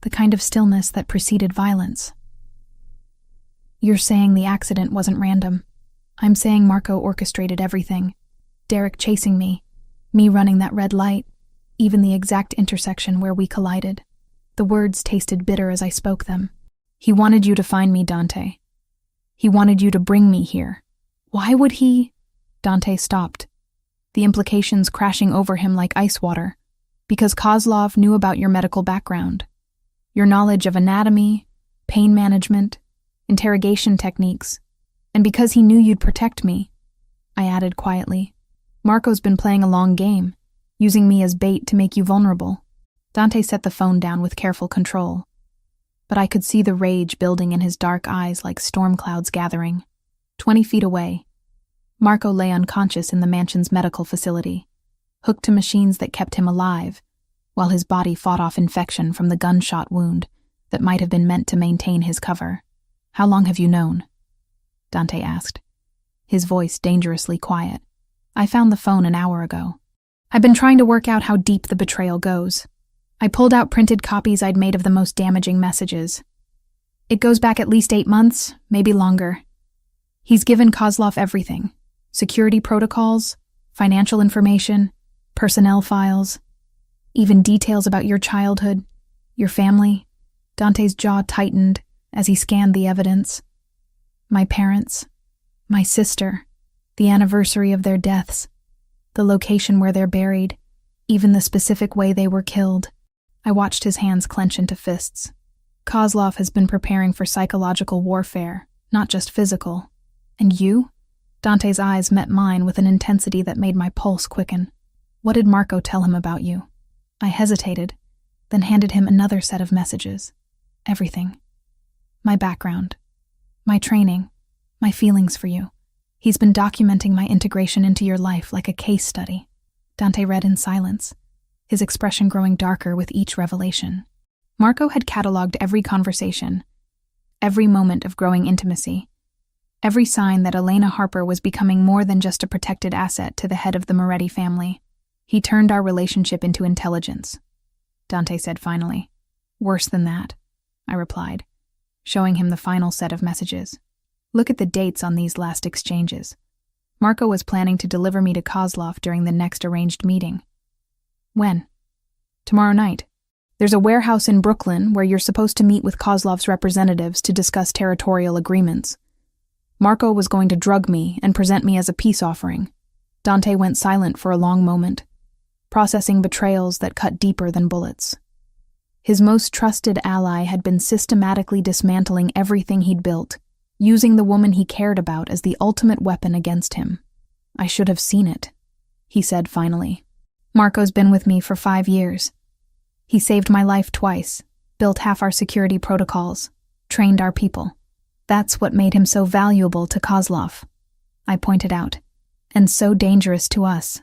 the kind of stillness that preceded violence. You're saying the accident wasn't random. I'm saying Marco orchestrated everything. Derek chasing me running that red light, even the exact intersection where we collided. The words tasted bitter as I spoke them. He wanted you to find me, Dante. He wanted you to bring me here. Why would he? Dante stopped, the implications crashing over him like ice water. Because Kozlov knew about your medical background, your knowledge of anatomy, pain management, interrogation techniques, and because he knew you'd protect me, I added quietly. Marco's been playing a long game, using me as bait to make you vulnerable. Dante set the phone down with careful control, but I could see the rage building in his dark eyes like storm clouds gathering. 20 feet away, Marco lay unconscious in the mansion's medical facility, hooked to machines that kept him alive, while his body fought off infection from the gunshot wound that might have been meant to maintain his cover. How long have you known? Dante asked, his voice dangerously quiet. I found the phone an hour ago. I've been trying to work out how deep the betrayal goes. I pulled out printed copies I'd made of the most damaging messages. It goes back at least 8 months, maybe longer. He's given Kozlov everything. Security protocols, financial information, personnel files, even details about your childhood, your family. Dante's jaw tightened as he scanned the evidence. My parents, my sister, the anniversary of their deaths, the location where they're buried, even the specific way they were killed. I watched his hands clench into fists. Kozlov has been preparing for psychological warfare, not just physical. And you? Dante's eyes met mine with an intensity that made my pulse quicken. What did Marco tell him about you? I hesitated, then handed him another set of messages. Everything. My background, my training, my feelings for you. He's been documenting my integration into your life like a case study. Dante read in silence, his expression growing darker with each revelation. Marco had cataloged every conversation, every moment of growing intimacy, every sign that Elena Harper was becoming more than just a protected asset to the head of the Moretti family. He turned our relationship into intelligence, Dante said finally. Worse than that, I replied, showing him the final set of messages. Look at the dates on these last exchanges. Marco was planning to deliver me to Kozlov during the next arranged meeting. When? Tomorrow night. There's a warehouse in Brooklyn where you're supposed to meet with Kozlov's representatives to discuss territorial agreements. Marco was going to drug me and present me as a peace offering. Dante went silent for a long moment, processing betrayals that cut deeper than bullets. His most trusted ally had been systematically dismantling everything he'd built, using the woman he cared about as the ultimate weapon against him. I should have seen it, he said finally. Marco's been with me for 5 years. He saved my life twice, built half our security protocols, trained our people. That's what made him so valuable to Kozlov, I pointed out, and so dangerous to us.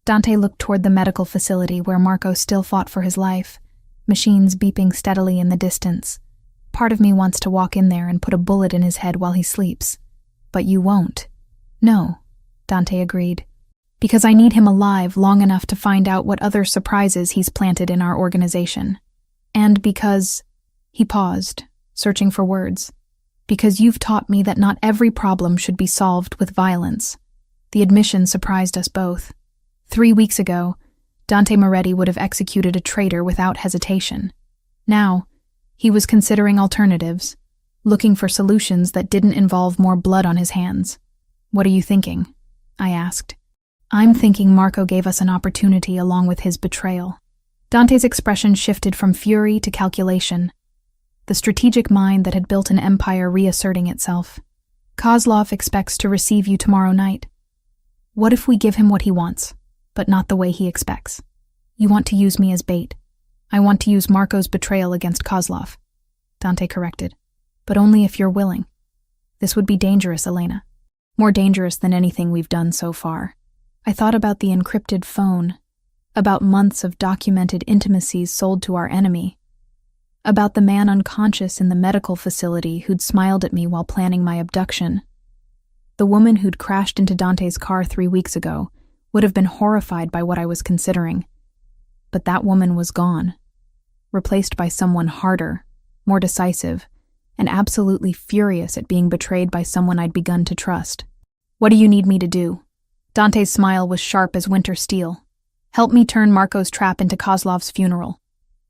Dante looked toward the medical facility where Marco still fought for his life, machines beeping steadily in the distance. Part of me wants to walk in there and put a bullet in his head while he sleeps. But you won't. No, Dante agreed. Because I need him alive long enough to find out what other surprises he's planted in our organization. And because... He paused, searching for words. Because you've taught me that not every problem should be solved with violence. The admission surprised us both. 3 weeks ago, Dante Moretti would have executed a traitor without hesitation. Now, he was considering alternatives, looking for solutions that didn't involve more blood on his hands. What are you thinking? I asked. I'm thinking Marco gave us an opportunity along with his betrayal. Dante's expression shifted from fury to calculation, the strategic mind that had built an empire reasserting itself. Kozlov expects to receive you tomorrow night. What if we give him what he wants, but not the way he expects? You want to use me as bait. I want to use Marco's betrayal against Kozlov, Dante corrected. But only if you're willing. This would be dangerous, Elena. more dangerous than anything we've done so far. I thought about the encrypted phone, about months of documented intimacies sold to our enemy, about the man unconscious in the medical facility who'd smiled at me while planning my abduction. The woman who'd crashed into Dante's car 3 weeks ago would have been horrified by what I was considering. But that woman was gone, replaced by someone harder, more decisive, and absolutely furious at being betrayed by someone I'd begun to trust. "What do you need me to do?" Dante's smile was sharp as winter steel. "Help me turn Marco's trap into Kozlov's funeral."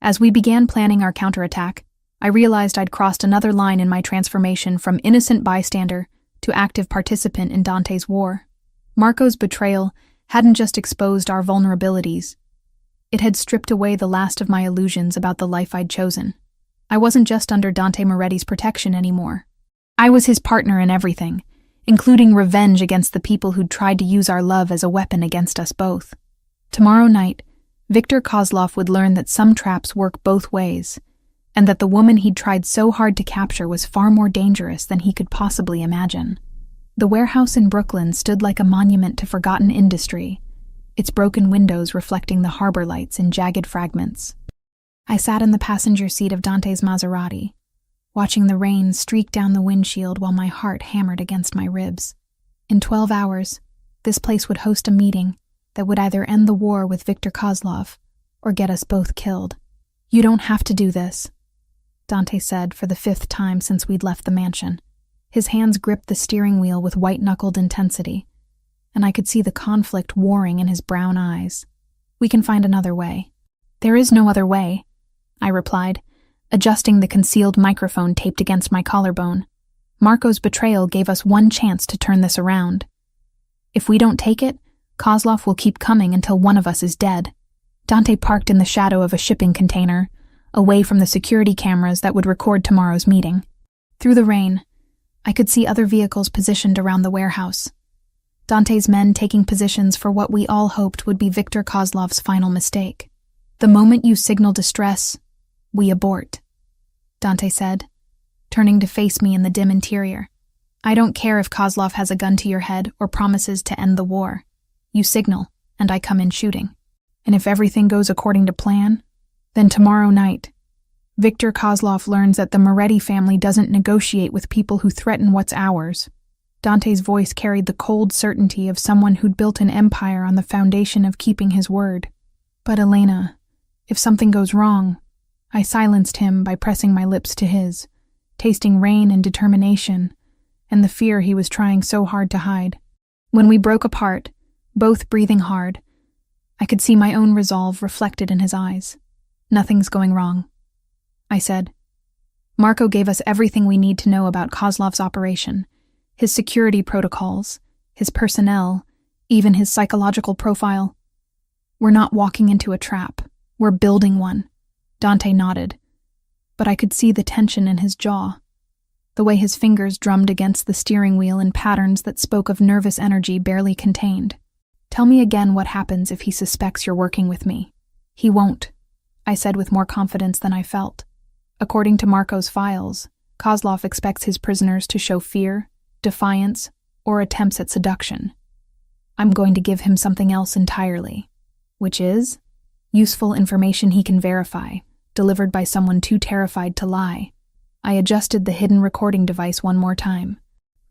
As we began planning our counterattack, I realized I'd crossed another line in my transformation from innocent bystander to active participant in Dante's war. Marco's betrayal hadn't just exposed our vulnerabilities. It had stripped away the last of my illusions about the life I'd chosen. I wasn't just under Dante Moretti's protection anymore. I was his partner in everything, including revenge against the people who'd tried to use our love as a weapon against us both. Tomorrow night, Viktor Kozlov would learn that some traps work both ways, and that the woman he'd tried so hard to capture was far more dangerous than he could possibly imagine. The warehouse in Brooklyn stood like a monument to forgotten industry, its broken windows reflecting the harbor lights in jagged fragments. I sat in the passenger seat of Dante's Maserati, watching the rain streak down the windshield while my heart hammered against my ribs. In 12 hours, this place would host a meeting that would either end the war with Viktor Kozlov or get us both killed. "You don't have to do this," Dante said for the 5th time since we'd left the mansion. His hands gripped the steering wheel with white-knuckled intensity, and I could see the conflict warring in his brown eyes. "We can find another way." "There is no other way," I replied, adjusting the concealed microphone taped against my collarbone. "Marco's betrayal gave us one chance to turn this around. If we don't take it, Kozlov will keep coming until one of us is dead." Dante parked in the shadow of a shipping container, away from the security cameras that would record tomorrow's meeting. Through the rain, I could see other vehicles positioned around the warehouse. Dante's men taking positions for what we all hoped would be Viktor Kozlov's final mistake. "The moment you signal distress, we abort," Dante said, turning to face me in the dim interior. "I don't care if Kozlov has a gun to your head or promises to end the war. You signal, and I come in shooting. And if everything goes according to plan, then tomorrow night, Viktor Kozlov learns that the Moretti family doesn't negotiate with people who threaten what's ours." Dante's voice carried the cold certainty of someone who'd built an empire on the foundation of keeping his word. "But Elena, if something goes wrong," I silenced him by pressing my lips to his, tasting rain and determination, and the fear he was trying so hard to hide. When we broke apart, both breathing hard, I could see my own resolve reflected in his eyes. "Nothing's going wrong," I said. "Marco gave us everything we need to know about Kozlov's operation, his security protocols, his personnel, even his psychological profile. We're not walking into a trap. We're building one." Dante nodded, but I could see the tension in his jaw, the way his fingers drummed against the steering wheel in patterns that spoke of nervous energy barely contained. "Tell me again what happens if he suspects you're working with me." "He won't," I said with more confidence than I felt. According to Marco's files, Kozlov expects his prisoners to show fear, defiance, or attempts at seduction. I'm going to give him something else entirely, which is useful information he can verify, delivered by someone too terrified to lie. I adjusted the hidden recording device one more time.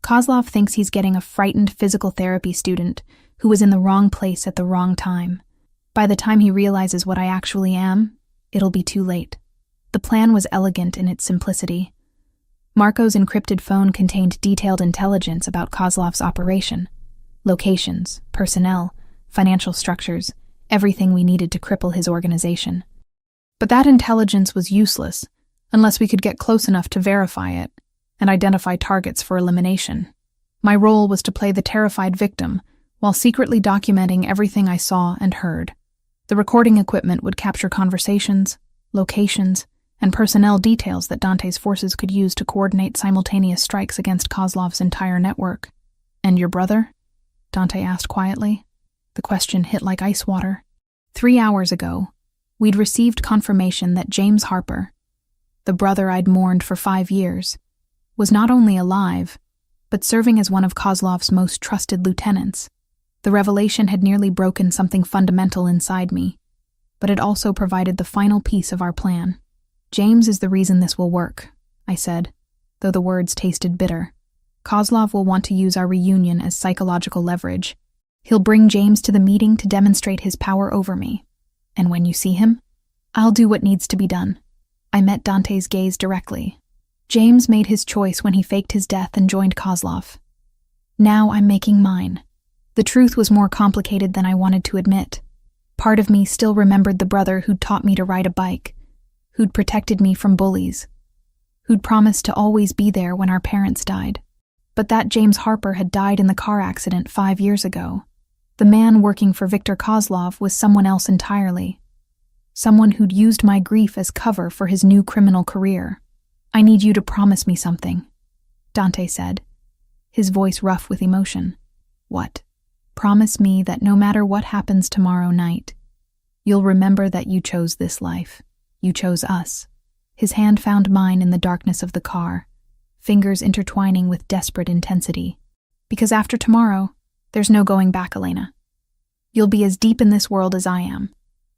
"Kozlov thinks he's getting a frightened physical therapy student who was in the wrong place at the wrong time. By the time he realizes what I actually am, it'll be too late." The plan was elegant in its simplicity. Marco's encrypted phone contained detailed intelligence about Kozlov's operation. Locations, personnel, financial structures, everything we needed to cripple his organization. But that intelligence was useless unless we could get close enough to verify it and identify targets for elimination. My role was to play the terrified victim while secretly documenting everything I saw and heard. The recording equipment would capture conversations, locations, and personnel details that Dante's forces could use to coordinate simultaneous strikes against Kozlov's entire network. "And your brother?" Dante asked quietly. The question hit like ice water. 3 hours ago, we'd received confirmation that James Harper, the brother I'd mourned for 5 years, was not only alive, but serving as one of Kozlov's most trusted lieutenants. The revelation had nearly broken something fundamental inside me, but it also provided the final piece of our plan. "James is the reason this will work," I said, though the words tasted bitter. "Kozlov will want to use our reunion as psychological leverage. He'll bring James to the meeting to demonstrate his power over me. And when you see him, I'll do what needs to be done." I met Dante's gaze directly. James made his choice when he faked his death and joined Kozlov. Now I'm making mine. The truth was more complicated than I wanted to admit. Part of me still remembered the brother who'd taught me to ride a bike, who'd protected me from bullies, who'd promised to always be there when our parents died. But that James Harper had died in the car accident 5 years ago. The man working for Viktor Kozlov was someone else entirely. Someone who'd used my grief as cover for his new criminal career. "I need you to promise me something," Dante said, his voice rough with emotion. "What?" "Promise me that no matter what happens tomorrow night, you'll remember that you chose this life. You chose us." His hand found mine in the darkness of the car, fingers intertwining with desperate intensity. "Because after tomorrow, there's no going back, Elena. You'll be as deep in this world as I am."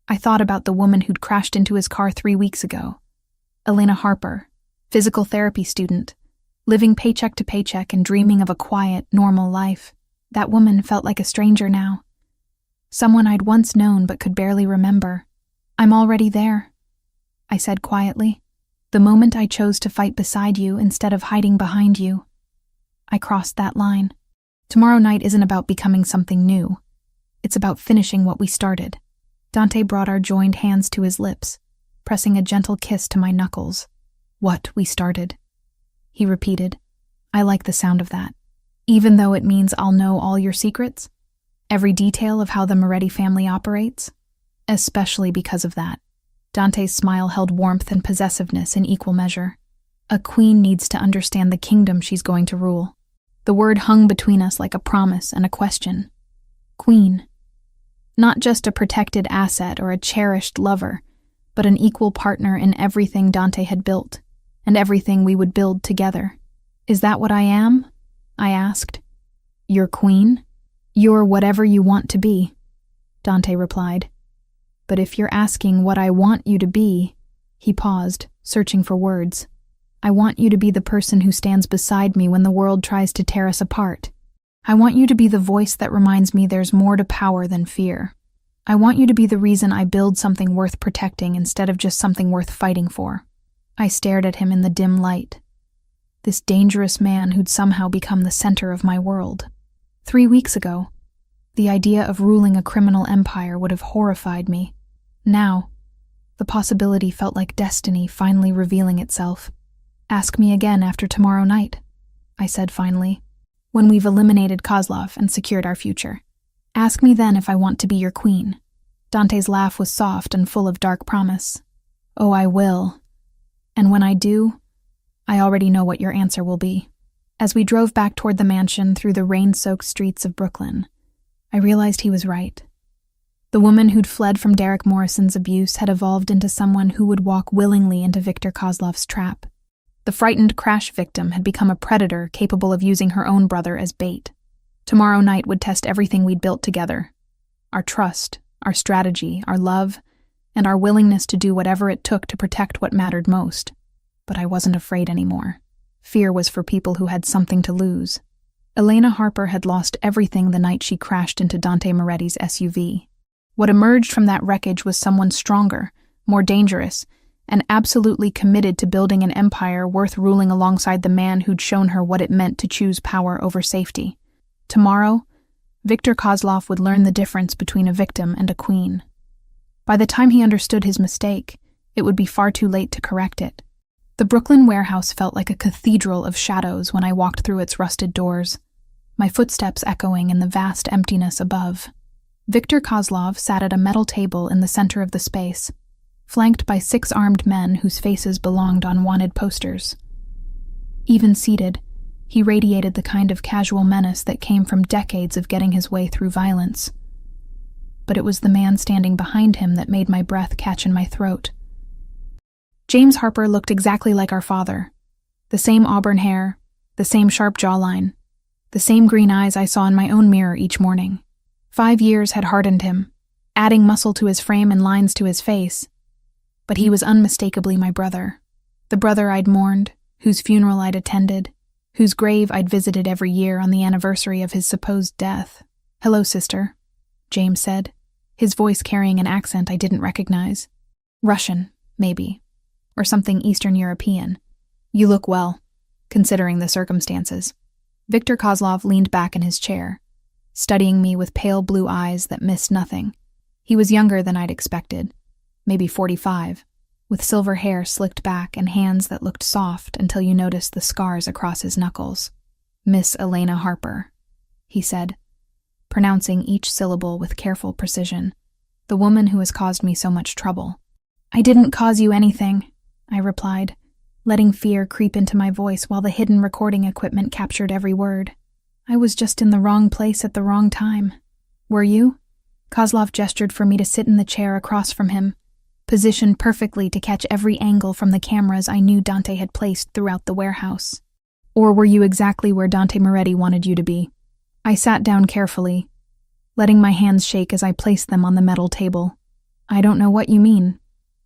I thought about the woman who'd crashed into his car 3 weeks ago. Elena Harper, physical therapy student, living paycheck to paycheck and dreaming of a quiet, normal life. That woman felt like a stranger now. Someone I'd once known but could barely remember. "I'm already there," I said quietly. "The moment I chose to fight beside you instead of hiding behind you, I crossed that line. Tomorrow night isn't about becoming something new. It's about finishing what we started." Dante brought our joined hands to his lips, pressing a gentle kiss to my knuckles. "What we started," he repeated. "I like the sound of that. Even though it means I'll know all your secrets, every detail of how the Moretti family operates, especially because of that." Dante's smile held warmth and possessiveness in equal measure. A queen needs to understand the kingdom she's going to rule. The word hung between us like a promise and a question. Queen. Not just a protected asset or a cherished lover, but an equal partner in everything Dante had built, and everything we would build together. "Is that what I am?" I asked. "Your queen? You're whatever you want to be," Dante replied. "But if you're asking what I want you to be," he paused, searching for words. "I want you to be the person who stands beside me when the world tries to tear us apart. I want you to be the voice that reminds me there's more to power than fear. I want you to be the reason I build something worth protecting instead of just something worth fighting for." I stared at him in the dim light. This dangerous man who'd somehow become the center of my world. 3 weeks ago, the idea of ruling a criminal empire would have horrified me. Now, the possibility felt like destiny finally revealing itself. "Ask me again after tomorrow night," I said finally, "when we've eliminated Kozlov and secured our future. Ask me then if I want to be your queen." Dante's laugh was soft and full of dark promise. "Oh, I will. And when I do, I already know what your answer will be." As we drove back toward the mansion through the rain-soaked streets of Brooklyn, I realized he was right. The woman who'd fled from Derek Morrison's abuse had evolved into someone who would walk willingly into Viktor Kozlov's trap. The frightened crash victim had become a predator capable of using her own brother as bait. Tomorrow night would test everything we'd built together. Our trust, our strategy, our love, and our willingness to do whatever it took to protect what mattered most. But I wasn't afraid anymore. Fear was for people who had something to lose. Elena Harper had lost everything the night she crashed into Dante Moretti's SUV. What emerged from that wreckage was someone stronger, more dangerous, and absolutely committed to building an empire worth ruling alongside the man who'd shown her what it meant to choose power over safety. Tomorrow, Viktor Kozlov would learn the difference between a victim and a queen. By the time he understood his mistake, it would be far too late to correct it. The Brooklyn warehouse felt like a cathedral of shadows when I walked through its rusted doors, my footsteps echoing in the vast emptiness above. Viktor Kozlov sat at a metal table in the center of the space, flanked by 6 armed men whose faces belonged on wanted posters. Even seated, he radiated the kind of casual menace that came from decades of getting his way through violence. But it was the man standing behind him that made my breath catch in my throat. James Harper looked exactly like our father. The same auburn hair, the same sharp jawline, The same green eyes I saw in my own mirror each morning. 5 years had hardened him, adding muscle to his frame and lines to his face. But he was unmistakably my brother. The brother I'd mourned, whose funeral I'd attended, whose grave I'd visited every year on the anniversary of his supposed death. "Hello, sister," James said, his voice carrying an accent I didn't recognize. Russian, maybe, or something Eastern European. "You look well, considering the circumstances." Viktor Kozlov leaned back in his chair, studying me with pale blue eyes that missed nothing. He was younger than I'd expected, maybe 45, with silver hair slicked back and hands that looked soft until you noticed the scars across his knuckles. "Miss Elena Harper," he said, pronouncing each syllable with careful precision. "The woman who has caused me so much trouble." "I didn't cause you anything," I replied, letting fear creep into my voice while the hidden recording equipment captured every word. "I was just in the wrong place at the wrong time." "Were you?" Kozlov gestured for me to sit in the chair across from him, positioned perfectly to catch every angle from the cameras I knew Dante had placed throughout the warehouse. "Or were you exactly where Dante Moretti wanted you to be?" I sat down carefully, letting my hands shake as I placed them on the metal table. "I don't know what you mean."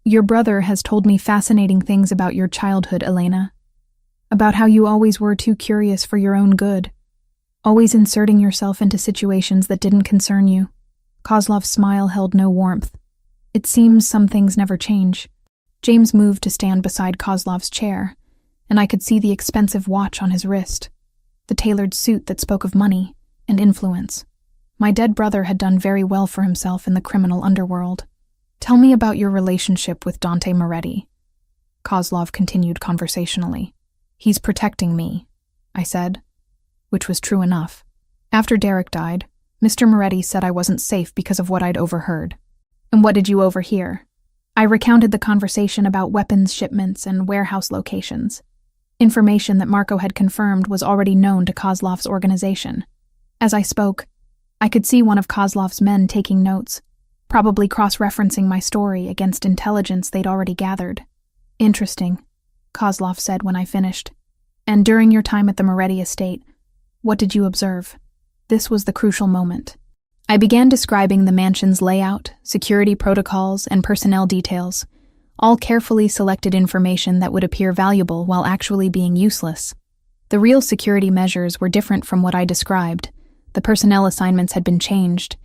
"Your brother has told me fascinating things about your childhood, Elena. About how you always were too curious for your own good, always inserting yourself into situations that didn't concern you." Kozlov's smile held no warmth. "It seems some things never change." James moved to stand beside Kozlov's chair, and I could see the expensive watch on his wrist, the tailored suit that spoke of money and influence. My dead brother had done very well for himself in the criminal underworld. "Tell me about your relationship with Dante Moretti," Kozlov continued conversationally. "He's protecting me," I said, which was true enough. "After Derek died, Mr. Moretti said I wasn't safe because of what I'd overheard." "And what did you overhear?" I recounted the conversation about weapons shipments and warehouse locations. Information that Marco had confirmed was already known to Kozlov's organization. As I spoke, I could see one of Kozlov's men taking notes, probably cross-referencing my story against intelligence they'd already gathered. "Interesting," Kozlov said when I finished. "And during your time at the Moretti estate, what did you observe?" This was the crucial moment. I began describing the mansion's layout, security protocols, and personnel details, all carefully selected information that would appear valuable while actually being useless. The real security measures were different from what I described. The personnel assignments had been changed,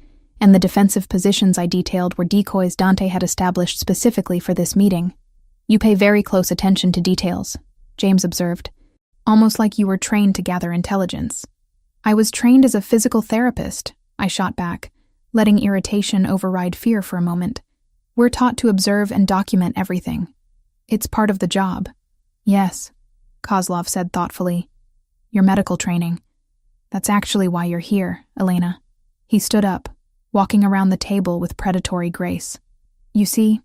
and the defensive positions I detailed were decoys Dante had established specifically for this meeting. "You pay very close attention to details," James observed, "almost like you were trained to gather intelligence." "I was trained as a physical therapist," I shot back, letting irritation override fear for a moment. "We're taught to observe and document everything. It's part of the job." "Yes," Kozlov said thoughtfully. "Your medical training. That's actually why you're here, Elena." He stood up, walking around the table with predatory grace. "You see,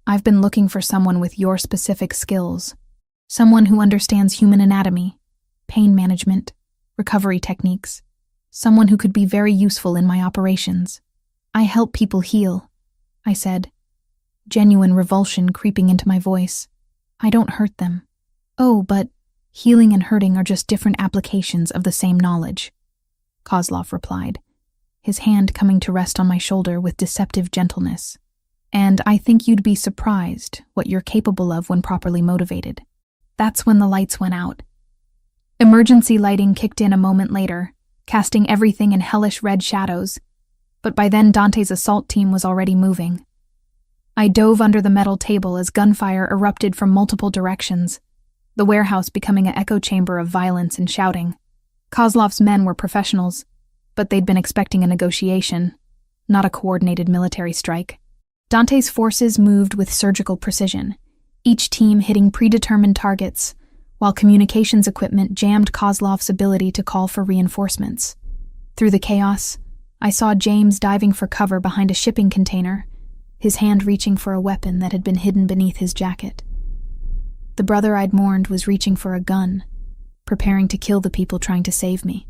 I've been looking for someone with your specific skills. Someone who understands human anatomy, pain management, recovery techniques. Someone who could be very useful in my operations." "I help people heal," I said, genuine revulsion creeping into my voice. "I don't hurt them." "Oh, but healing and hurting are just different applications of the same knowledge," Kozlov replied, his hand coming to rest on my shoulder with deceptive gentleness. "And I think you'd be surprised what you're capable of when properly motivated." That's when the lights went out. Emergency lighting kicked in a moment later, casting everything in hellish red shadows, but by then Dante's assault team was already moving. I dove under the metal table as gunfire erupted from multiple directions, the warehouse becoming an echo chamber of violence and shouting. Kozlov's men were professionals, but they'd been expecting a negotiation, not a coordinated military strike. Dante's forces moved with surgical precision, each team hitting predetermined targets, while communications equipment jammed Kozlov's ability to call for reinforcements. Through the chaos, I saw James diving for cover behind a shipping container, his hand reaching for a weapon that had been hidden beneath his jacket. The brother I'd mourned was reaching for a gun, preparing to kill the people trying to save me.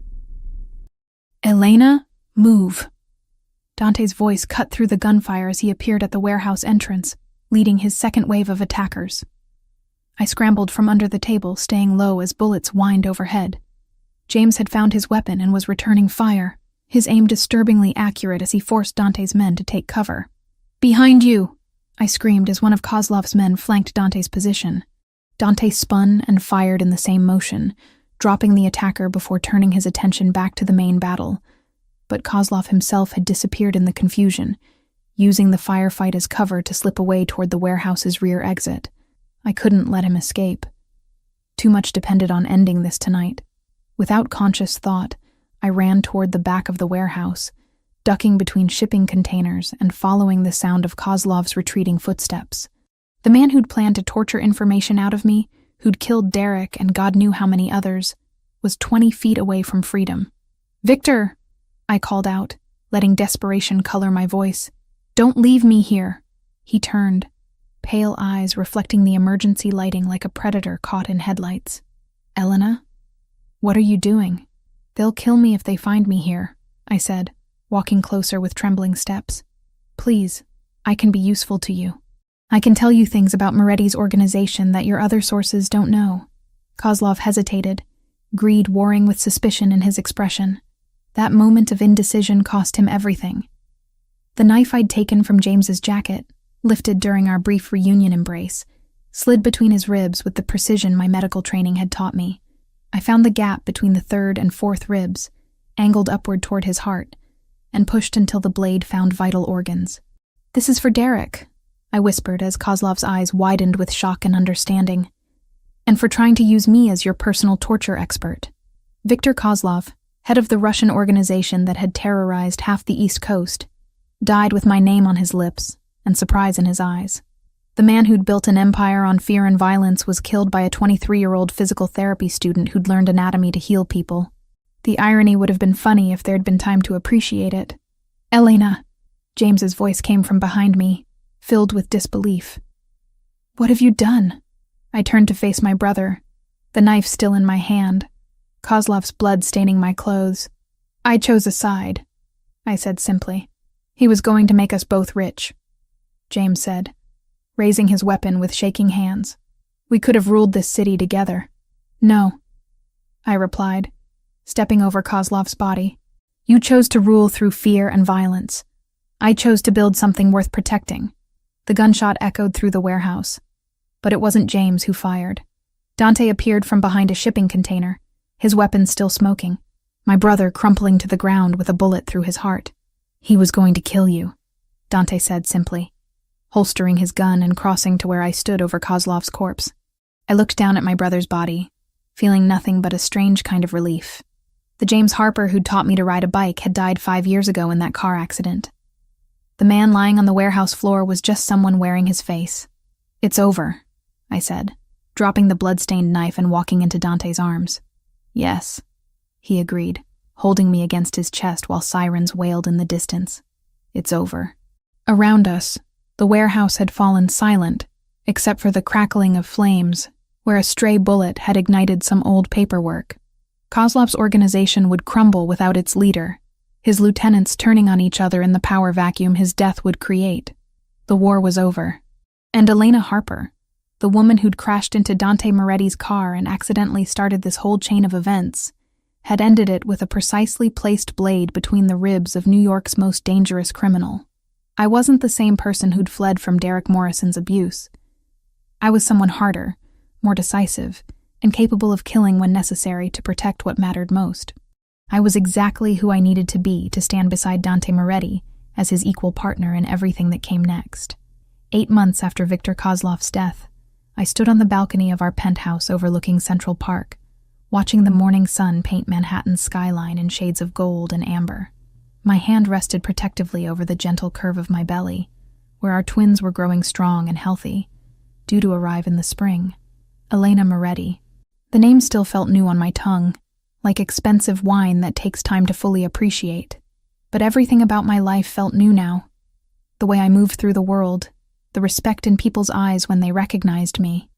"Elena, move." Dante's voice cut through the gunfire as he appeared at the warehouse entrance, leading his second wave of attackers. I scrambled from under the table, staying low as bullets whined overhead. James had found his weapon and was returning fire, his aim disturbingly accurate as he forced Dante's men to take cover. "Behind you!" I screamed as one of Kozlov's men flanked Dante's position. Dante spun and fired in the same motion, dropping the attacker before turning his attention back to the main battle. But Kozlov himself had disappeared in the confusion, using the firefight as cover to slip away toward the warehouse's rear exit. I couldn't let him escape. Too much depended on ending this tonight. Without conscious thought, I ran toward the back of the warehouse, ducking between shipping containers and following the sound of Kozlov's retreating footsteps. The man who'd planned to torture information out of me, who'd killed Derek and God knew how many others, was 20 feet away from freedom. "Victor!" I called out, letting desperation color my voice. "Don't leave me here." He turned, pale eyes reflecting the emergency lighting like a predator caught in headlights. "Elena? What are you doing?" "They'll kill me if they find me here," I said, walking closer with trembling steps. "Please, I can be useful to you. I can tell you things about Moretti's organization that your other sources don't know." Kozlov hesitated, greed warring with suspicion in his expression. That moment of indecision cost him everything. The knife I'd taken from James's jacket, lifted during our brief reunion embrace, slid between his ribs with the precision my medical training had taught me. I found the gap between the third and fourth ribs, angled upward toward his heart, and pushed until the blade found vital organs. "This is for Derek," I whispered as Kozlov's eyes widened with shock and understanding. "And for trying to use me as your personal torture expert." Viktor Kozlov, head of the Russian organization that had terrorized half the East Coast, died with my name on his lips and surprise in his eyes. The man who'd built an empire on fear and violence was killed by a 23-year-old physical therapy student who'd learned anatomy to heal people. The irony would have been funny if there'd been time to appreciate it. "Elena," James's voice came from behind me, filled with disbelief. "What have you done?" I turned to face my brother, the knife still in my hand, Kozlov's blood staining my clothes. "I chose a side," I said simply. "He was going to make us both rich," James said, raising his weapon with shaking hands. "We could have ruled this city together." "No," I replied, stepping over Kozlov's body. "You chose to rule through fear and violence. I chose to build something worth protecting." The gunshot echoed through the warehouse, but it wasn't James who fired. Dante appeared from behind a shipping container, his weapon still smoking, my brother crumpling to the ground with a bullet through his heart. "He was going to kill you," Dante said simply, holstering his gun and crossing to where I stood over Kozlov's corpse. I looked down at my brother's body, feeling nothing but a strange kind of relief. The James Harper who'd taught me to ride a bike had died 5 years ago in that car accident. The man lying on the warehouse floor was just someone wearing his face. "It's over," I said, dropping the blood-stained knife and walking into Dante's arms. "Yes," he agreed, holding me against his chest while sirens wailed in the distance. "It's over." Around us, the warehouse had fallen silent, except for the crackling of flames, where a stray bullet had ignited some old paperwork. Kozlov's organization would crumble without its leader, his lieutenants turning on each other in the power vacuum his death would create. The war was over. And Elena Harper, the woman who'd crashed into Dante Moretti's car and accidentally started this whole chain of events, had ended it with a precisely placed blade between the ribs of New York's most dangerous criminal. I wasn't the same person who'd fled from Derek Morrison's abuse. I was someone harder, more decisive, and capable of killing when necessary to protect what mattered most. I was exactly who I needed to be to stand beside Dante Moretti as his equal partner in everything that came next. 8 months after Viktor Kozlov's death, I stood on the balcony of our penthouse overlooking Central Park, watching the morning sun paint Manhattan's skyline in shades of gold and amber. My hand rested protectively over the gentle curve of my belly, where our twins were growing strong and healthy, due to arrive in the spring. Elena Moretti. The name still felt new on my tongue, like expensive wine that takes time to fully appreciate. But everything about my life felt new now. The way I moved through the world, the respect in people's eyes when they recognized me,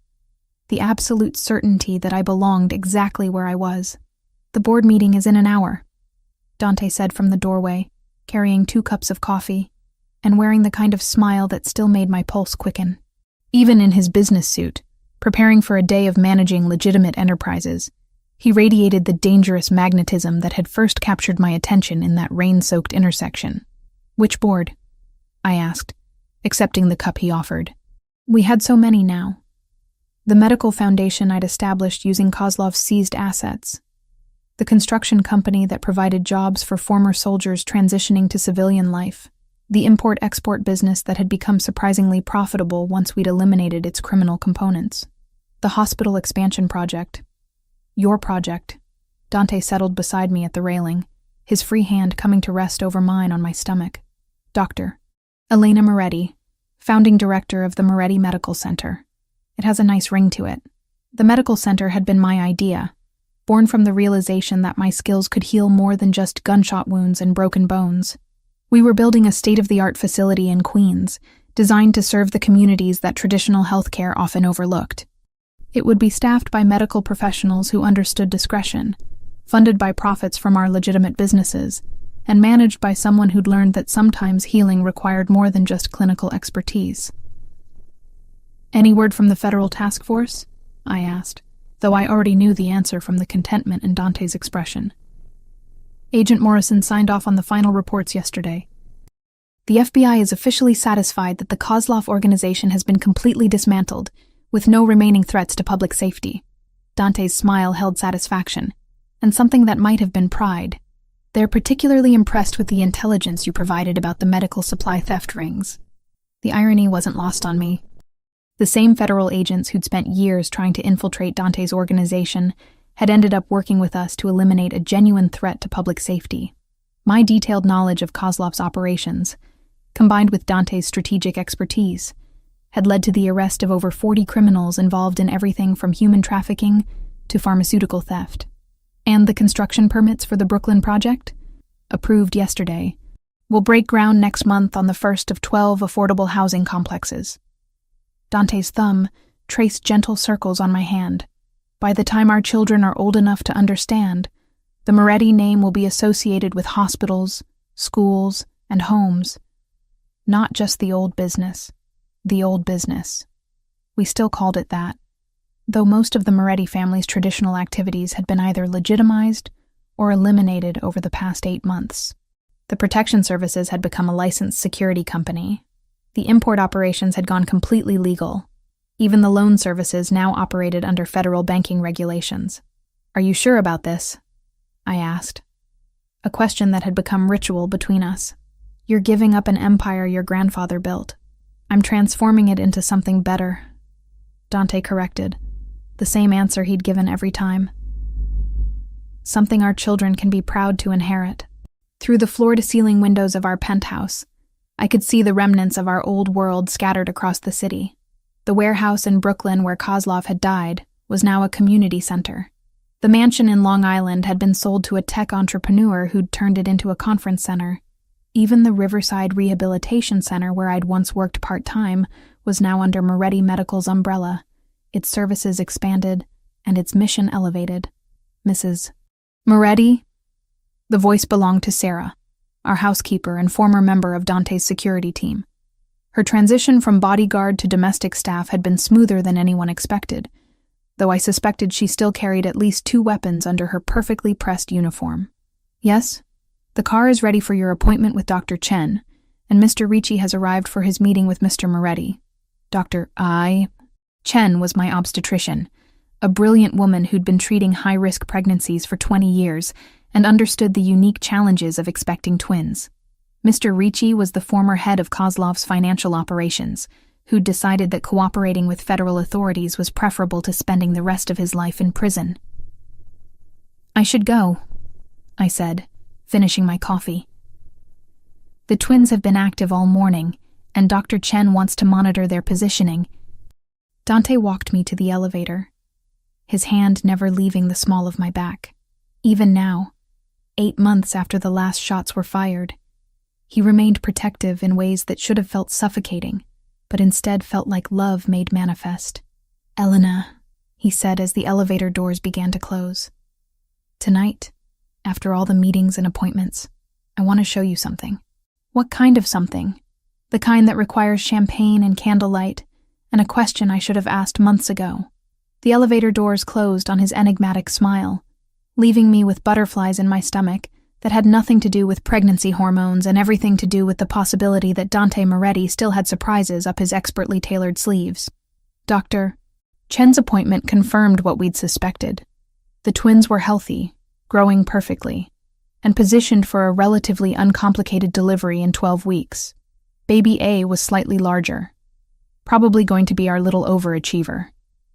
the absolute certainty that I belonged exactly where I was. "The board meeting is in an hour," Dante said from the doorway, carrying 2 cups of coffee, and wearing the kind of smile that still made my pulse quicken. Even in his business suit, preparing for a day of managing legitimate enterprises, He radiated the dangerous magnetism that had first captured my attention in that rain-soaked intersection. "Which board?" I asked, accepting the cup he offered. We had so many now. The medical foundation I'd established using Kozlov's seized assets. The construction company that provided jobs for former soldiers transitioning to civilian life. The import-export business that had become surprisingly profitable once we'd eliminated its criminal components. The hospital expansion project. Your project. Dante settled beside me at the railing, his free hand coming to rest over mine on my stomach. Dr. Elena Moretti, founding director of the Moretti Medical Center. It has a nice ring to it. The medical center had been my idea, born from the realization that my skills could heal more than just gunshot wounds and broken bones. We were building a state-of-the-art facility in Queens, designed to serve the communities that traditional healthcare often overlooked. It would be staffed by medical professionals who understood discretion, funded by profits from our legitimate businesses, and managed by someone who'd learned that sometimes healing required more than just clinical expertise. "Any word from the federal task force?" I asked, though I already knew the answer from the contentment in Dante's expression. Agent Morrison signed off on the final reports yesterday. The FBI is officially satisfied that the Kozlov organization has been completely dismantled, with no remaining threats to public safety. Dante's smile held satisfaction, and something that might have been pride. They're particularly impressed with the intelligence you provided about the medical supply theft rings. The irony wasn't lost on me. The same federal agents who'd spent years trying to infiltrate Dante's organization had ended up working with us to eliminate a genuine threat to public safety. My detailed knowledge of Kozlov's operations, combined with Dante's strategic expertise, had led to the arrest of over 40 criminals involved in everything from human trafficking to pharmaceutical theft. And the construction permits for the Brooklyn project? Approved yesterday. Will break ground next month on the first of 12 affordable housing complexes. Dante's thumb traced gentle circles on my hand. By the time our children are old enough to understand, the Moretti name will be associated with hospitals, schools, and homes. Not just the old business. The old business. We still called it that, though most of the Moretti family's traditional activities had been either legitimized or eliminated over the past 8 months. The protection services had become a licensed security company. The import operations had gone completely legal. Even the loan services now operated under federal banking regulations. "Are you sure about this?" I asked. A question that had become ritual between us. "You're giving up an empire your grandfather built. I'm transforming it into something better," Dante corrected, the same answer he'd given every time. "Something our children can be proud to inherit." Through the floor-to-ceiling windows of our penthouse, I could see the remnants of our old world scattered across the city. The warehouse in Brooklyn where Kozlov had died was now a community center. The mansion in Long Island had been sold to a tech entrepreneur who'd turned it into a conference center. Even the Riverside Rehabilitation Center where I'd once worked part-time was now under Moretti Medical's umbrella, its services expanded and its mission elevated. "Mrs. Moretti?" The voice belonged to Sarah, our housekeeper and former member of Dante's security team. Her transition from bodyguard to domestic staff had been smoother than anyone expected, though I suspected she still carried at least 2 weapons under her perfectly pressed uniform. "Yes? The car is ready for your appointment with Dr. Chen, and Mr. Ricci has arrived for his meeting with Mr. Moretti. Dr. Chen was my obstetrician, a brilliant woman who'd been treating high-risk pregnancies for 20 years and understood the unique challenges of expecting twins. Mr. Ricci was the former head of Kozlov's financial operations, who'd decided that cooperating with federal authorities was preferable to spending the rest of his life in prison. "I should go," I said, finishing my coffee. "The twins have been active all morning, and Dr. Chen wants to monitor their positioning." Dante walked me to the elevator, his hand never leaving the small of my back. Even now, 8 months after the last shots were fired, he remained protective in ways that should have felt suffocating, but instead felt like love made manifest. "Elena," he said as the elevator doors began to close. "Tonight, after all the meetings and appointments, I want to show you something." "What kind of something?" "The kind that requires champagne and candlelight, and a question I should have asked months ago." The elevator doors closed on his enigmatic smile, leaving me with butterflies in my stomach that had nothing to do with pregnancy hormones and everything to do with the possibility that Dante Moretti still had surprises up his expertly tailored sleeves. Dr. Chen's appointment confirmed what we'd suspected. The twins were healthy, growing perfectly, and positioned for a relatively uncomplicated delivery in 12 weeks. Baby A was slightly larger, probably going to be our little overachiever.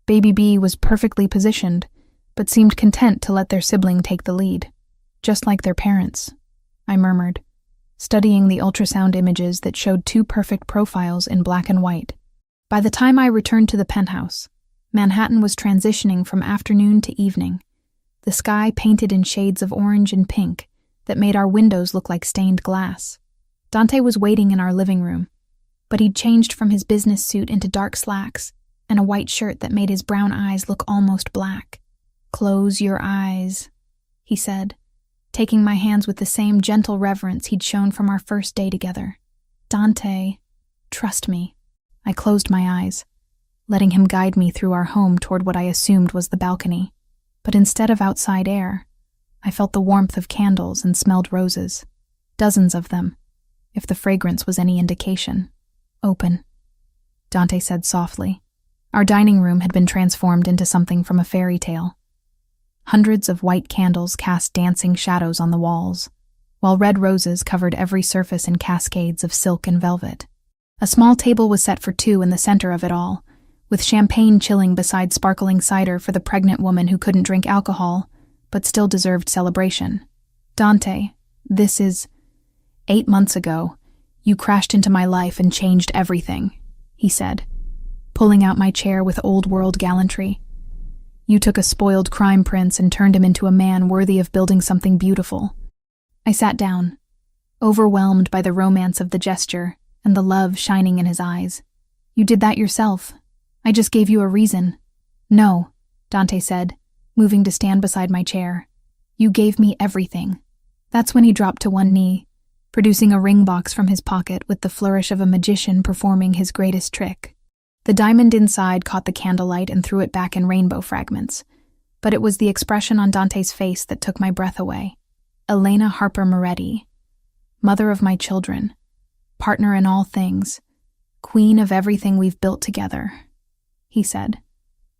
Baby B was perfectly positioned, but seemed content to let their sibling take the lead. Just like their parents, I murmured, studying the ultrasound images that showed two perfect profiles in black and white. By the time I returned to the penthouse, Manhattan was transitioning from afternoon to evening, the sky painted in shades of orange and pink that made our windows look like stained glass. Dante was waiting in our living room, but he'd changed from his business suit into dark slacks and a white shirt that made his brown eyes look almost black. "Close your eyes," he said, taking my hands with the same gentle reverence he'd shown from our first day together. "Dante, trust me." I closed my eyes, letting him guide me through our home toward what I assumed was the balcony. But instead of outside air, I felt the warmth of candles and smelled roses. Dozens of them, if the fragrance was any indication. "Open," Dante said softly. Our dining room had been transformed into something from a fairy tale. Hundreds of white candles cast dancing shadows on the walls, while red roses covered every surface in cascades of silk and velvet. A small table was set for two in the center of it all, with champagne chilling beside sparkling cider for the pregnant woman who couldn't drink alcohol, but still deserved celebration. "Dante, this is 8 months ago. You crashed into my life and changed everything," he said, pulling out my chair with old-world gallantry. "You took a spoiled crime prince and turned him into a man worthy of building something beautiful." I sat down, overwhelmed by the romance of the gesture and the love shining in his eyes. "You did that yourself. I just gave you a reason." "No," Dante said, moving to stand beside my chair. "You gave me everything." That's when he dropped to one knee, producing a ring box from his pocket with the flourish of a magician performing his greatest trick. The diamond inside caught the candlelight and threw it back in rainbow fragments, but it was the expression on Dante's face that took my breath away. "Elena Harper Moretti, mother of my children, partner in all things, queen of everything we've built together," he said,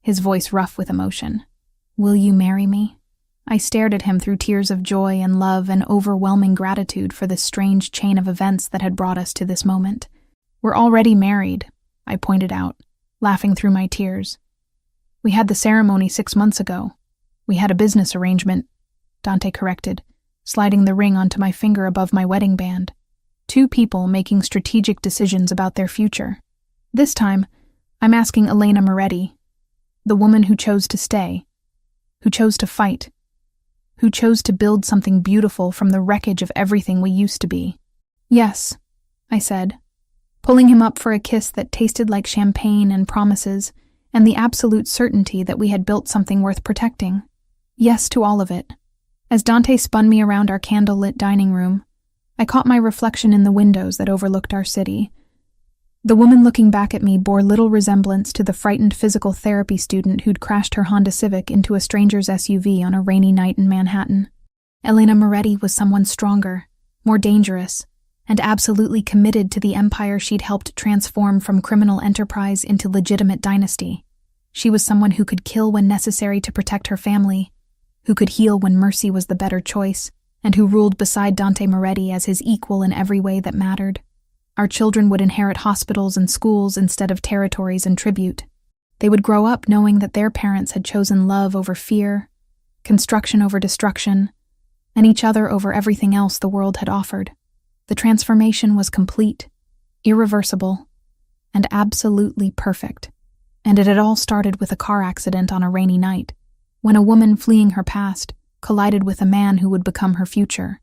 his voice rough with emotion. "Will you marry me?" I stared at him through tears of joy and love and overwhelming gratitude for the strange chain of events that had brought us to this moment. "We're already married," I pointed out, laughing through my tears. "We had the ceremony 6 months ago. We had a business arrangement," Dante corrected, sliding the ring onto my finger above my wedding band. "Two people making strategic decisions about their future. This time, I'm asking Elena Moretti, the woman who chose to stay, who chose to fight, who chose to build something beautiful from the wreckage of everything we used to be." "Yes," I said, pulling him up for a kiss that tasted like champagne and promises, and the absolute certainty that we had built something worth protecting. "Yes to all of it." As Dante spun me around our candle-lit dining room, I caught my reflection in the windows that overlooked our city. The woman looking back at me bore little resemblance to the frightened physical therapy student who'd crashed her Honda Civic into a stranger's SUV on a rainy night in Manhattan. Elena Moretti was someone stronger, more dangerous, and absolutely committed to the empire she'd helped transform from criminal enterprise into legitimate dynasty. She was someone who could kill when necessary to protect her family, who could heal when mercy was the better choice, and who ruled beside Dante Moretti as his equal in every way that mattered. Our children would inherit hospitals and schools instead of territories and tribute. They would grow up knowing that their parents had chosen love over fear, construction over destruction, and each other over everything else the world had offered. The transformation was complete, irreversible, and absolutely perfect. And it had all started with a car accident on a rainy night, when a woman fleeing her past collided with a man who would become her future.